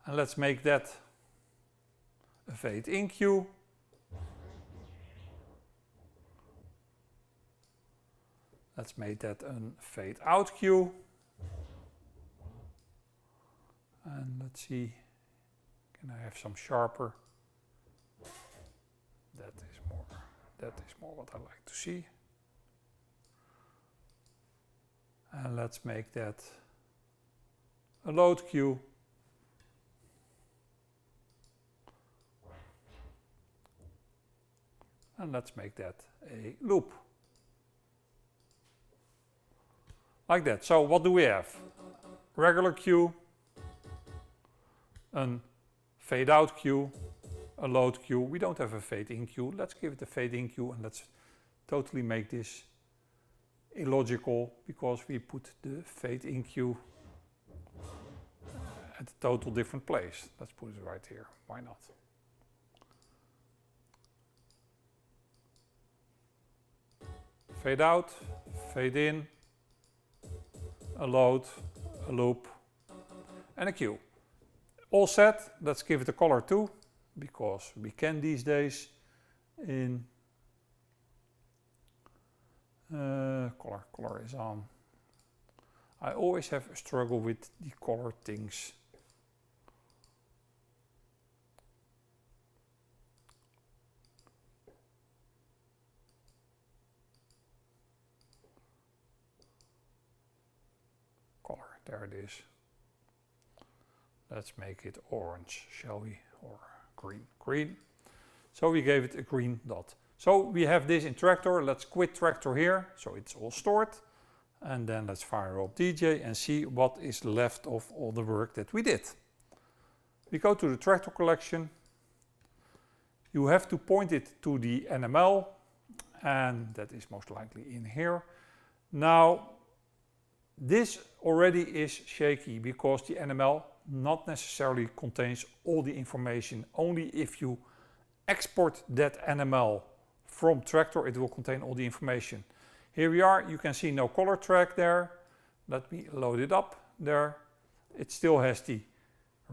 Speaker 2: And let's make that a fade in cue. Let's make that a fade out cue. And let's see, can I have some sharper? That is more what I like to see. And let's make that a load cue. And let's make that a loop. Like that. So what do we have? Regular cue, a fade out cue, a load cue. We don't have a fade in cue. Let's give it a fade in cue and let's totally make this illogical because we put the fade in cue at a total different place. Let's put it right here. Why not? Fade out, fade in, a load, a loop, and a cue. All set. Let's give it a color too, because we can these days in color is on. I always have a struggle with the color things. Color, there it is. Let's make it orange, shall we? Or green. Green. So we gave it a green dot. So we have this in Traktor. Let's quit Traktor here, so it's all stored. And then let's fire up DJ and see what is left of all the work that we did. We go to the Traktor collection. You have to point it to the NML, and that is most likely in here. Now, this already is shaky because the NML not necessarily contains all the information. Only if you export that NML from Traktor, it will contain all the information. Here we are, you can see no color track there. Let me load it up there. It still has the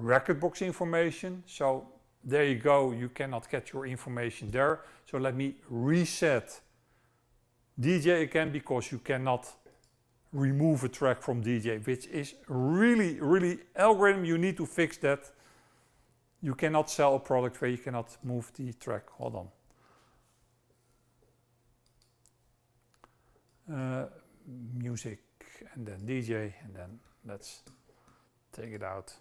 Speaker 2: Rekordbox information. So there you go, you cannot get your information there. So let me reset DJ again, because you cannot remove a track from DJ, which is really Algoriddim. You need to fix that. You cannot sell a product where you cannot move the track. Hold on. Music and then DJ, and then let's take it out.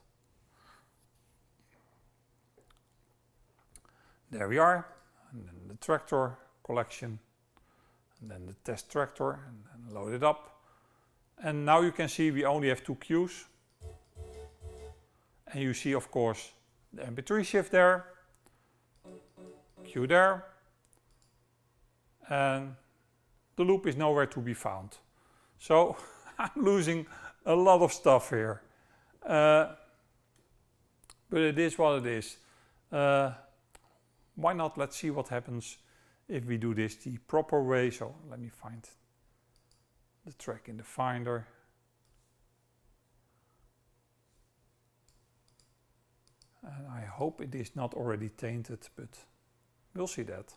Speaker 2: There we are, and then the Traktor collection, and then the test Traktor, and then load it up. And now you can see we only have 2 cues. And you see, of course, the MP3 shift there, cue there, and the loop is nowhere to be found. So I'm losing a lot of stuff here. But it is what it is. Why not? Let's see what happens if we do this the proper way. So let me find the track in the Finder. And I hope it is not already tainted, but we'll see that.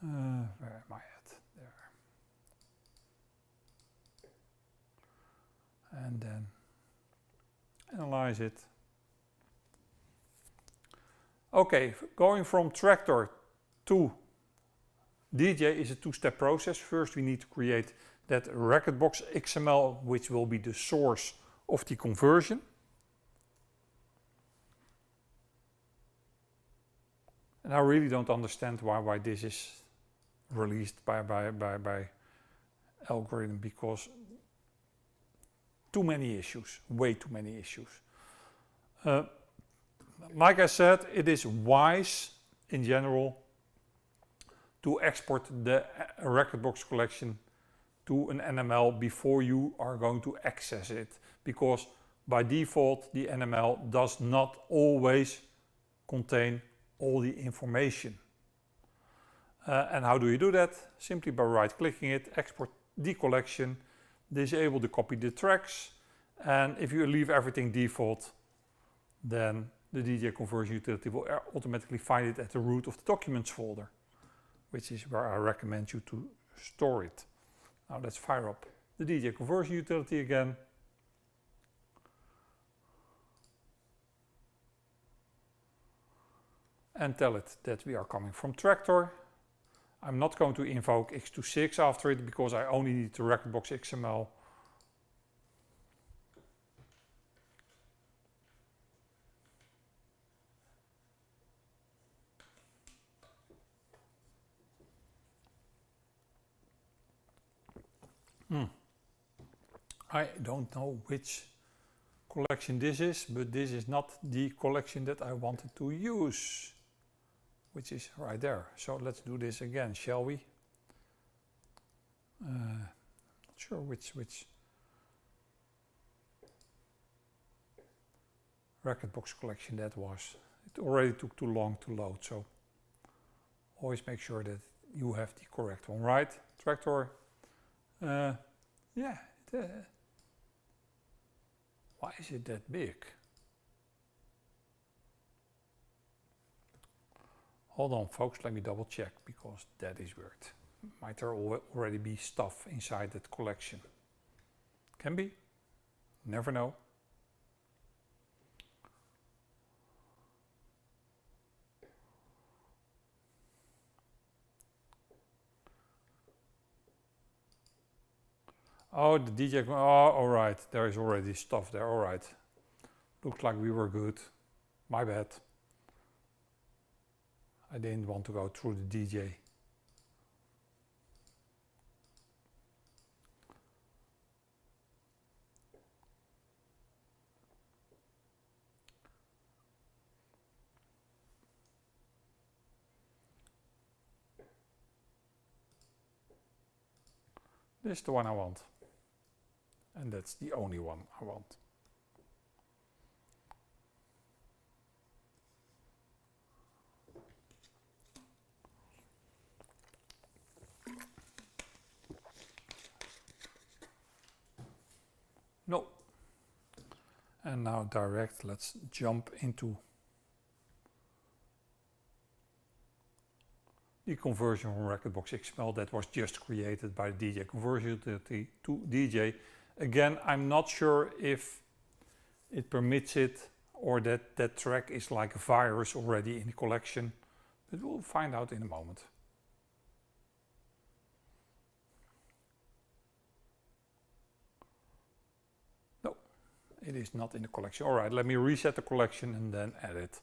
Speaker 2: Where am I at? There. And then analyze it. Okay, going from Traktor to DJ is a 2-step process. First we need to create that Rekordbox.xml, which will be the source of the conversion. And I really don't understand why this is released by Algoriddim, because too many issues, way too many issues. Like I said, it is wise in general to export the Rekordbox collection to an NML before you are going to access it, because by default the NML does not always contain all the information. And how do you do that? Simply by right-clicking it, export the collection, disable the copy the tracks, and if you leave everything default, then the DJ conversion utility will automatically find it at the root of the documents folder, which is where I recommend you to store it. Now let's fire up the DJ conversion utility again. And tell it that we are coming from Traktor. I'm not going to invoke 𝗶𝗃 after it because I only need the Rekordbox.xml. I don't know which collection this is, but this is not the collection that I wanted to use, which is right there. So let's do this again, shall we? Not sure which Rekordbox collection that was. It already took too long to load, so always make sure that you have the correct one, right? Traktor. Yeah. Why is it that big? Hold on, folks, let me double check, because that is weird. Might there already be stuff inside that collection? Can be. Never know. Oh, the DJ, oh, alright, there is already stuff there, alright. Looks like we were good. My bad. I didn't want to go through the DJ. This is the one I want. And that's the only one I want. No. And now direct, let's jump into the conversion from Rekordbox.xml that was just created by the DJ conversion utility to DJ. Again, I'm not sure if it permits it or that track is like a virus already in the collection, but we'll find out in a moment. No, it is not in the collection. All right, let me reset the collection and then add it.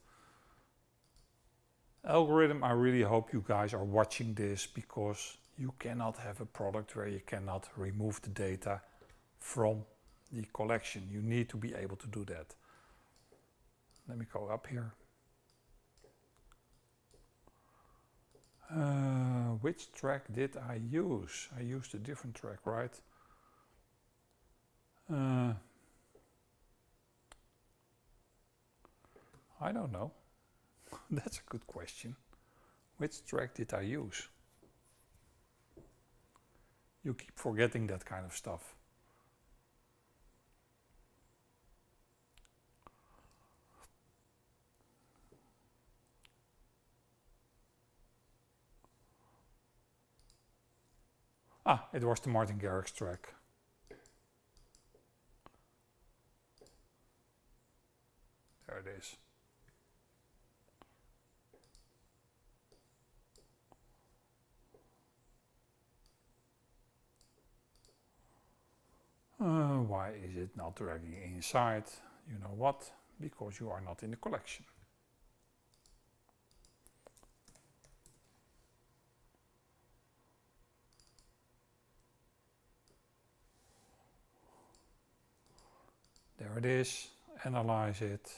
Speaker 2: Algoriddim, I really hope you guys are watching this, because you cannot have a product where you cannot remove the data from the collection. You need to be able to do that. Let me go up here. Which track did I use? I used a different track, right? I don't know. That's a good question. Which track did I use? You keep forgetting that kind of stuff. Ah, it was the 𝗵𝗶𝗿𝗀 track. There it is. Why is it not dragging inside? You know what? Because you are not in the collection. There it is. Analyze it.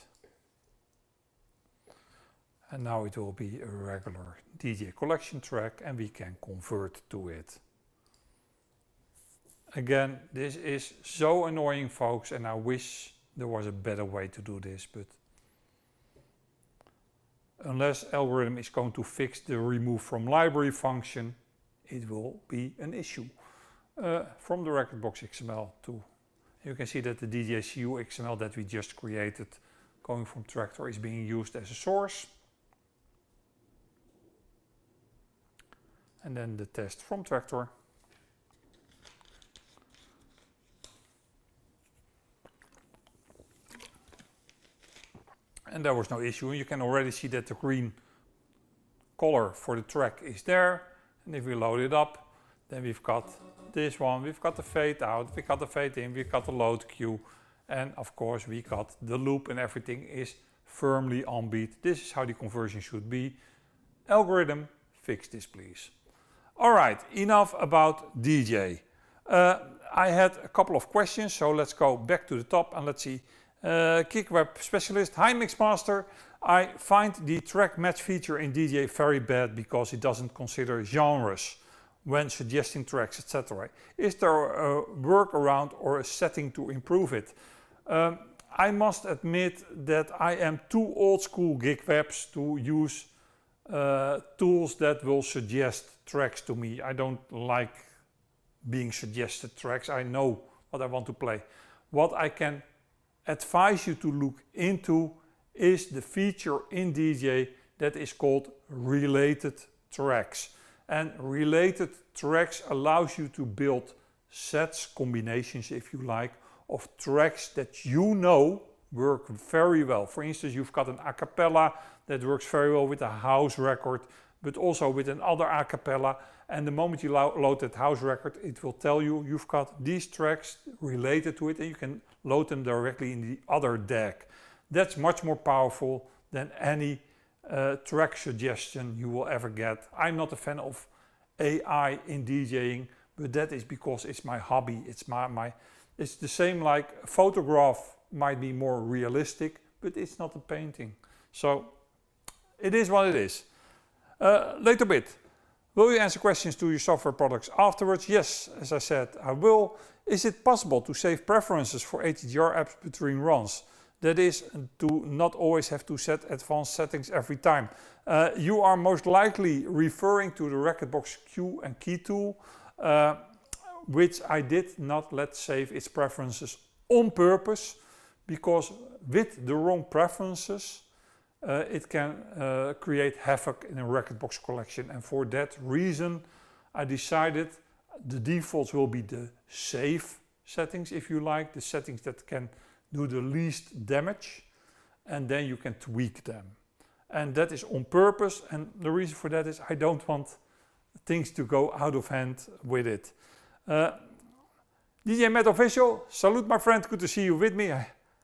Speaker 2: And now it will be a regular DJ collection track and we can convert to it. Again, this is so annoying, folks, and I wish there was a better way to do this, but unless Algoriddim is going to fix the remove from library function, it will be an issue. From the Rekordbox.xml too. You can see that the DJCU XML that we just created going from Traktor is being used as a source. And then the test from Traktor. And there was no issue. You can already see that the green color for the track is there. And if we load it up, then we've got this one, we've got the fade out, we've got the fade in, we've got the load cue, and of course we got the loop and everything is firmly on beat. This is how the conversion should be. Algoriddim, fix this please. Alright, enough about DJ. I had a couple of questions, so let's go back to the top and let's see. 𝗀𝗶𝗰𝘀 specialist. Hi Mixmaster, I find the track match feature in DJ very bad because it doesn't consider genres when suggesting tracks, etc. Is there a workaround or a setting to improve it? I must admit that I am too old school gig webs to use tools that will suggest tracks to me. I don't like being suggested tracks. I know what I want to play. What I can advise you to look into is the feature in DJ that is called related tracks. And related tracks allows you to build sets, combinations if you like, of tracks that you know work very well. For instance, you've got an a cappella that works very well with a house record, but also with another a cappella. And the moment you load that house record, it will tell you you've got these tracks related to it, and you can load them directly in the other deck. That's much more powerful than any track suggestion you will ever get. I'm not a fan of AI in DJing, but that is because it's my hobby. It's the same like a photograph might be more realistic, but it's not a painting. So it is what it is. Later bit. Will you answer questions to your software products afterwards? Yes, as I said, I will. Is it possible to save preferences for ATGR apps between runs? That is, to not always have to set advanced settings every time. You are most likely referring to the Rekordbox Q and key tool, which I did not let save its preferences on purpose, because with the wrong preferences, it can create havoc in a Rekordbox collection. And for that reason, I decided the defaults will be the safe settings, if you like, the settings that can do the least damage, and then you can tweak them. And that is on purpose, and the reason for that is I don't want things to go out of hand with it. DJ metadata, salute my friend, good to see you with me.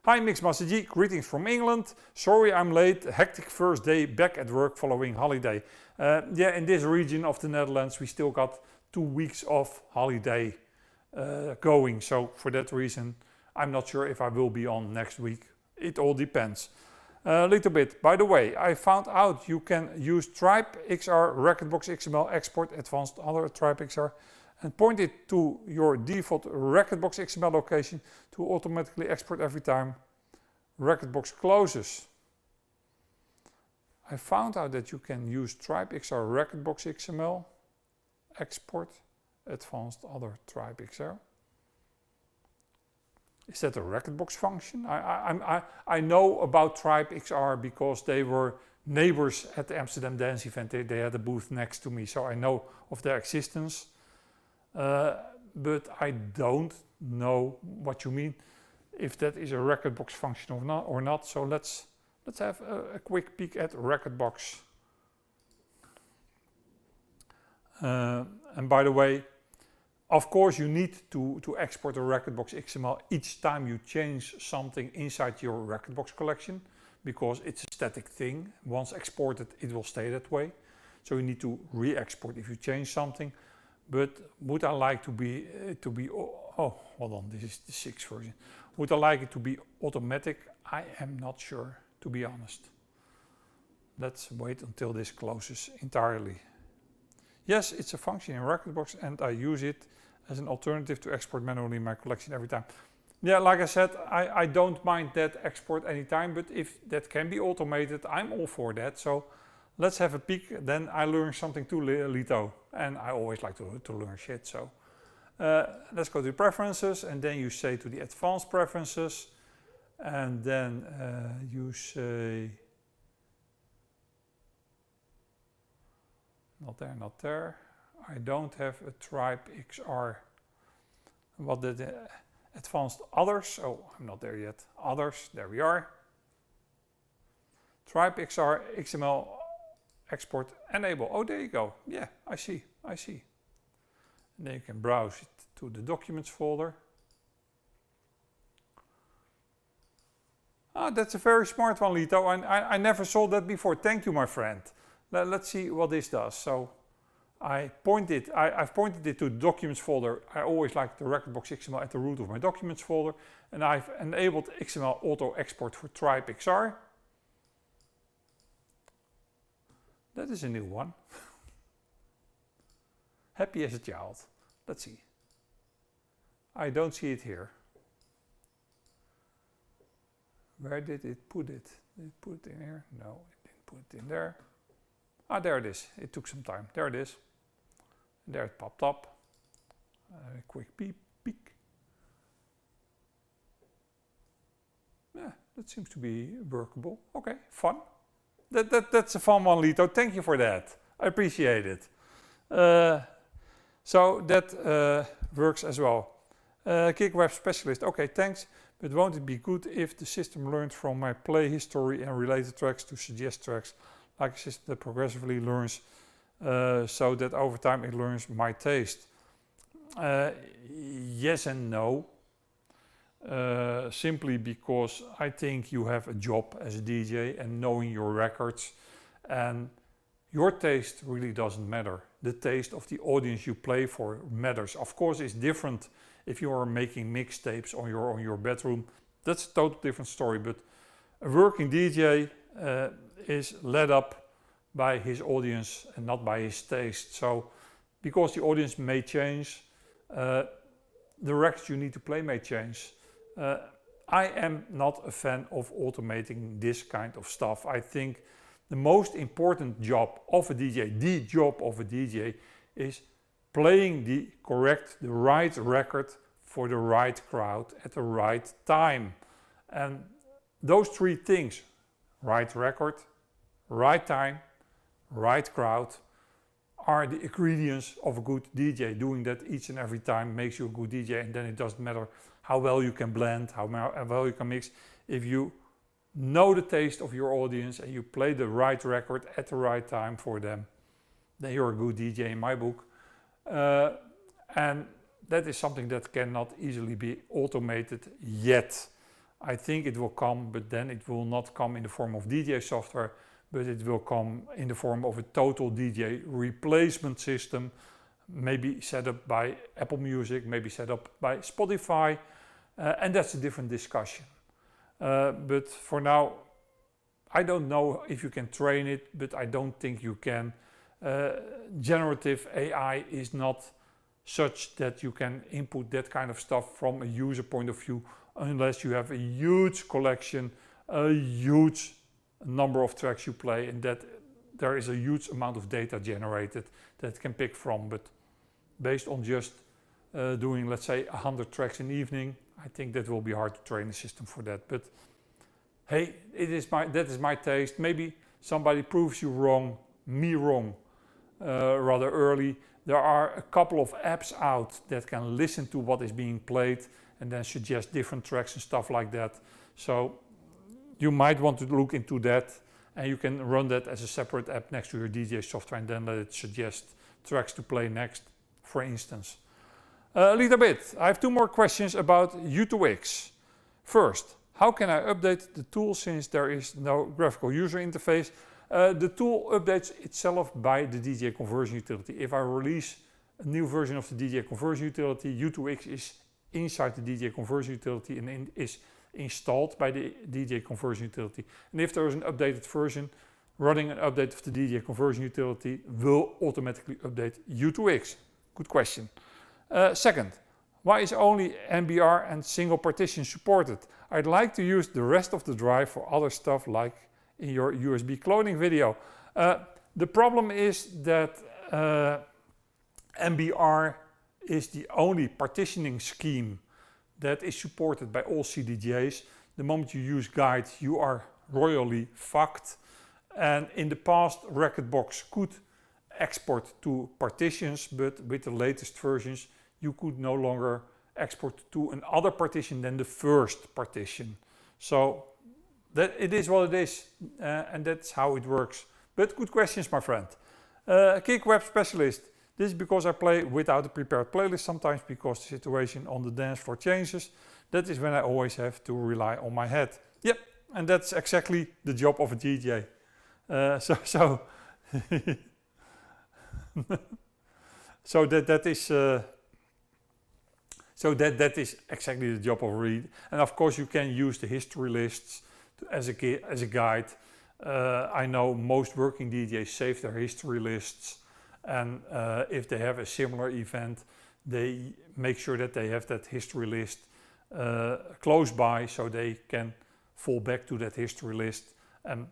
Speaker 2: Hi Mixmaster G, greetings from England. Sorry I'm late, hectic first day back at work following holiday. Yeah, in this region of the Netherlands we still got 2 weeks of holiday going, so for that reason I'm not sure if I will be on next week. It all depends. A little bit. By the way, I found out you can use 𝗫𝗃XR Rekordbox.xml export advanced other 𝗫𝗃XR and point it to your default Rekordbox.xml location to automatically export every time Rekordbox closes. I found out that you can use 𝗫𝗃XR Rekordbox.xml export advanced other 𝗫𝗃XR. Is that a Rekordbox function? I know about 𝗫𝗃XR because they were neighbors at the Amsterdam Dance event. They had a booth next to me, so I know of their existence. But I don't know what you mean, if that is a Rekordbox function or not. So let's have a quick peek at Rekordbox. And by the way, of course you need to export a Rekordbox.xml each time you change something inside your Rekordbox collection, because it's a static thing. Once exported, it will stay that way. So you need to re-export if you change something. But would I like to be oh, hold on, this is the 6th version. Would I like it to be automatic? I am not sure, to be honest. Let's wait until this closes entirely. Yes, it's a function in Rekordbox and I use it as an alternative to export manually my collection every time. Yeah, like I said, I don't mind that export anytime, but if that can be automated, I'm all for that. So let's have a peek, then I learn something too, Lito. And I always like to learn shit, so. Let's go to preferences, and then you say to the advanced preferences, and then you say, not there, not there. I don't have a 𝗫𝗃XR. What the advanced others? Oh, I'm not there yet. Others, there we are. 𝗫𝗃XR XML export enable. Oh, there you go. Yeah, I see. And then you can browse it to the documents folder. Ah, that's a very smart one, Lito. And I never saw that before. Thank you, my friend. Let's see what this does. So I've pointed it to the documents folder. I always like the Rekordbox.xml at the root of my documents folder, and I've enabled XML auto export for 𝗫𝗽𝗀𝗀. That is a new one. Happy as a child. Let's see. I don't see it here. Where did it put it? Did it put it in here? No, it didn't put it in there. Ah, there it is. It took some time. There it is. And there it popped up. A quick peek. Yeah, that seems to be workable. Okay, fun. That's a fun one, Lito. Thank you for that. I appreciate it. So that works as well. Kick Web Specialist. Okay, thanks. But won't it be good if the system learned from my play history and related tracks to suggest tracks, like a system that progressively learns so that over time it learns my taste? Yes and no. Simply because I think you have a job as a DJ and knowing your records, and your taste really doesn't matter. The taste of the audience you play for matters. Of course, it's different if you are making mixtapes on your bedroom. That's a totally different story. But a working DJ is led up by his audience and not by his taste. So, because the audience may change, the records you need to play may change. I am not a fan of automating this kind of stuff. I think the most important job of a DJ, the job of a DJ, is playing the right record for the right crowd at the right time. And those three things, right record, right time, right crowd, are the ingredients of a good DJ. Doing that each and every time makes you a good DJ, and then it doesn't matter how well you can blend, how well you can mix. If you know the taste of your audience and you play the right record at the right time for them, then you're a good DJ in my book. And that is something that cannot easily be automated yet. I think it will come, but then it will not come in the form of DJ software, but it will come in the form of a total DJ replacement system, maybe set up by Apple Music, maybe set up by Spotify, and that's a different discussion. But for now, I don't know if you can train it, but I don't think you can. Generative AI is not such that you can input that kind of stuff from a user point of view unless you have a huge collection, a huge number of tracks you play, and that there is a huge amount of data generated that it can pick from. But based on just doing, let's say, 100 tracks in the evening, I think that will be hard to train a system for that. But hey, that is my taste. Maybe somebody proves you wrong, me wrong, rather early. There are a couple of apps out that can listen to what is being played and then suggest different tracks and stuff like that. So you might want to look into that, and you can run that as a separate app next to your DJ software and then let it suggest tracks to play next, for instance. A little bit. I have two more questions about 𝗀𝗏𝗧𝗏. First, how can I update the tool since there is no graphical user interface? The tool updates itself by the DJ conversion utility. If I release a new version of the DJ conversion utility, 𝗀𝗏𝗧𝗏 is inside the DJ conversion utility and is installed by the DJ conversion utility. And if there is an updated version, running an update of the DJ conversion utility will automatically update 𝗀𝗏𝗧𝗏. Good question. Second, why is only MBR and single partition supported? I'd like to use the rest of the drive for other stuff like in your USB cloning video. The problem is that MBR is the only partitioning scheme that is supported by all CDJs. The moment you use guide, you are royally fucked. And in the past, Rekordbox could export to partitions, but with the latest versions, you could no longer export to another partition than the first partition. So that it is what it is, and that's how it works. But good questions, my friend. Kick Web Specialist. This is because I play without a prepared playlist sometimes because the situation on the dance floor changes. That is when I always have to rely on my head. Yep, and that's exactly the job of a DJ. So that is exactly the job of read. And of course you can use the history lists as a guide. I know most working DJs save their history lists, and if they have a similar event, they make sure that they have that history list close by, so they can fall back to that history list. And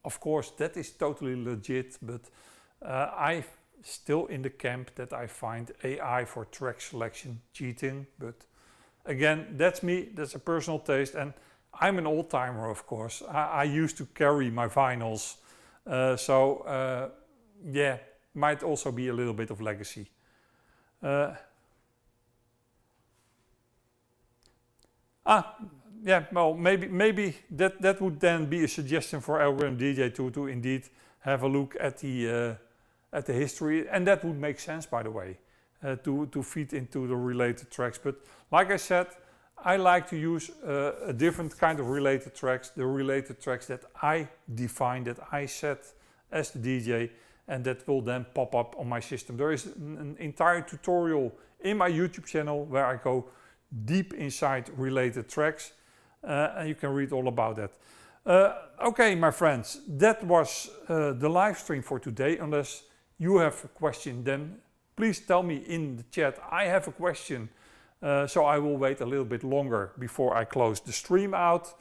Speaker 2: of course that is totally legit, but I'm still in the camp that I find AI for track selection cheating. But again, that's me, that's a personal taste, and I'm an old timer, of course. I used to carry my vinyls, yeah, might also be a little bit of legacy. Yeah, well, maybe that would then be a suggestion for Algoriddim DJ to indeed have a look at the history, and that would make sense, by the way, to feed into the related tracks. But like I said, I like to use a different kind of related tracks, the related tracks that I define, that I set as the DJ, and that will then pop up on my system. There is an entire tutorial in my YouTube channel where I go deep inside related tracks, and you can read all about that. Okay, my friends, that was the live stream for today. Unless you have a question, then please tell me in the chat, I have a question. So I will wait a little bit longer before I close the stream out.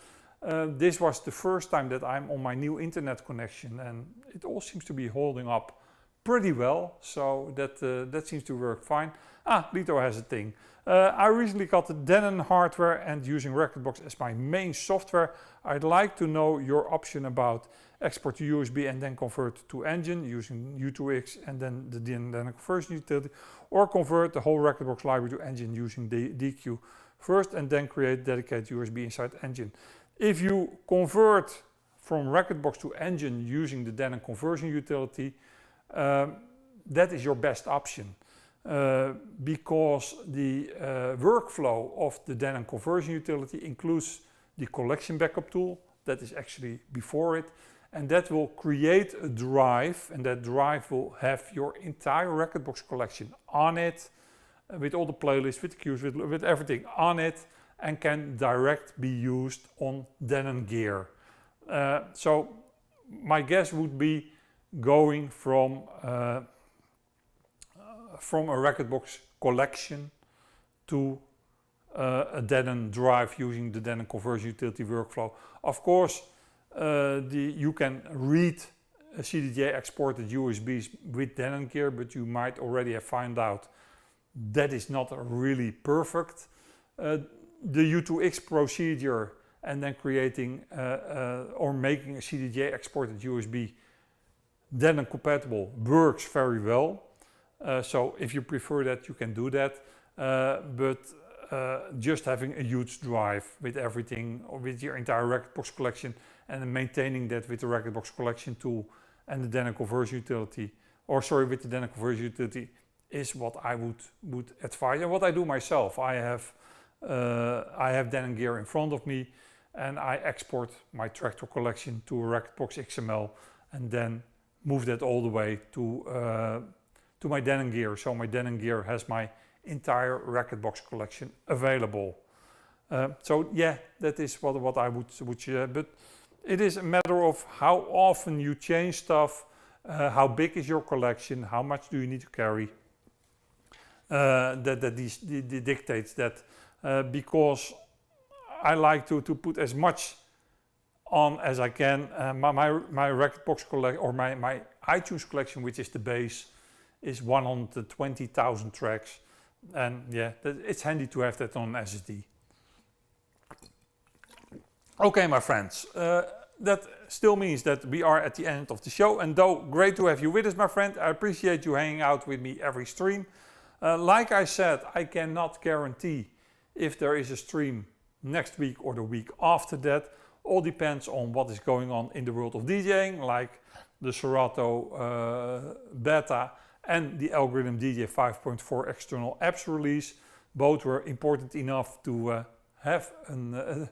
Speaker 2: This was the first time that I'm on my new internet connection, and it all seems to be holding up pretty well, so that seems to work fine. Lito has a thing. I recently got the Denon hardware and using Rekordbox as my main software. I'd like to know your option about export to USB and then convert to Engine using U2X and then the Denon conversion utility, or convert the whole Rekordbox library to Engine using the DQ first and then create dedicated USB inside Engine. If you convert from Rekordbox to Engine using the Denon conversion utility, that is your best option. Because the workflow of the Denon conversion utility includes the collection backup tool that is actually before it, and that will create a drive, and that drive will have your entire Rekordbox collection on it, with all the playlists, with the cues, with everything on it, and can direct be used on Denon gear. So my guess would be going from a Rekordbox collection to a Denon drive using the Denon conversion utility workflow. Of course, you can read CDJ exported USBs with Denon gear, but you might already have found out that is not really perfect. The U2X procedure and then creating or making a CDJ exported USB Denon compatible works very well. So if you prefer that, you can do that, but just having a huge drive with everything, or with your entire Rekordbox collection, and then maintaining that with the Rekordbox collection tool and the Denon conversion utility, with the Denon conversion utility, is what I would advise, and what I do myself. I have Denon gear in front of me, and I export my Traktor collection to a Rekordbox.xml, and then move that all the way to my Denon gear. So my Denon gear has my entire Rekordbox collection available. So yeah, that is what I would share. But it is a matter of how often you change stuff, how big is your collection, how much do you need to carry. That dictates that, because I like to put as much on as I can. My Rekordbox collection, or my iTunes collection, which is the base, is 120,000 tracks, and yeah, it's handy to have that on SSD. Okay, my friends, that still means that we are at the end of the show, and though great to have you with us, my friend, I appreciate you hanging out with me every stream. Like I said, I cannot guarantee if there is a stream next week or the week after that. All depends on what is going on in the world of DJing, like the Serato beta and the Algoriddim DJ 5.4 external apps release. Both were important enough to have a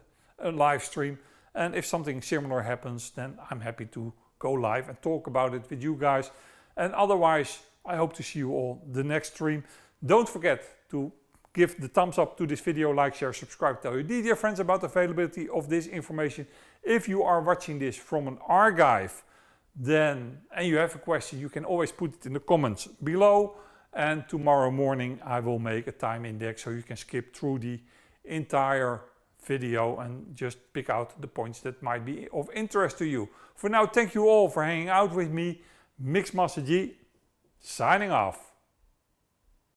Speaker 2: live stream, and if something similar happens, then I'm happy to go live and talk about it with you guys. And otherwise, I hope to see you all the next stream. Don't forget to give the thumbs up to this video, like, share, subscribe, tell your DJ friends about the availability of this information. If you are watching this from an archive, then and you have a question, you can always put it in the comments below. And tomorrow morning I will make a time index so you can skip through the entire video and just pick out the points that might be of interest to you. For now, thank you all for hanging out with me. 𝗵𝗲𝗇 signing off.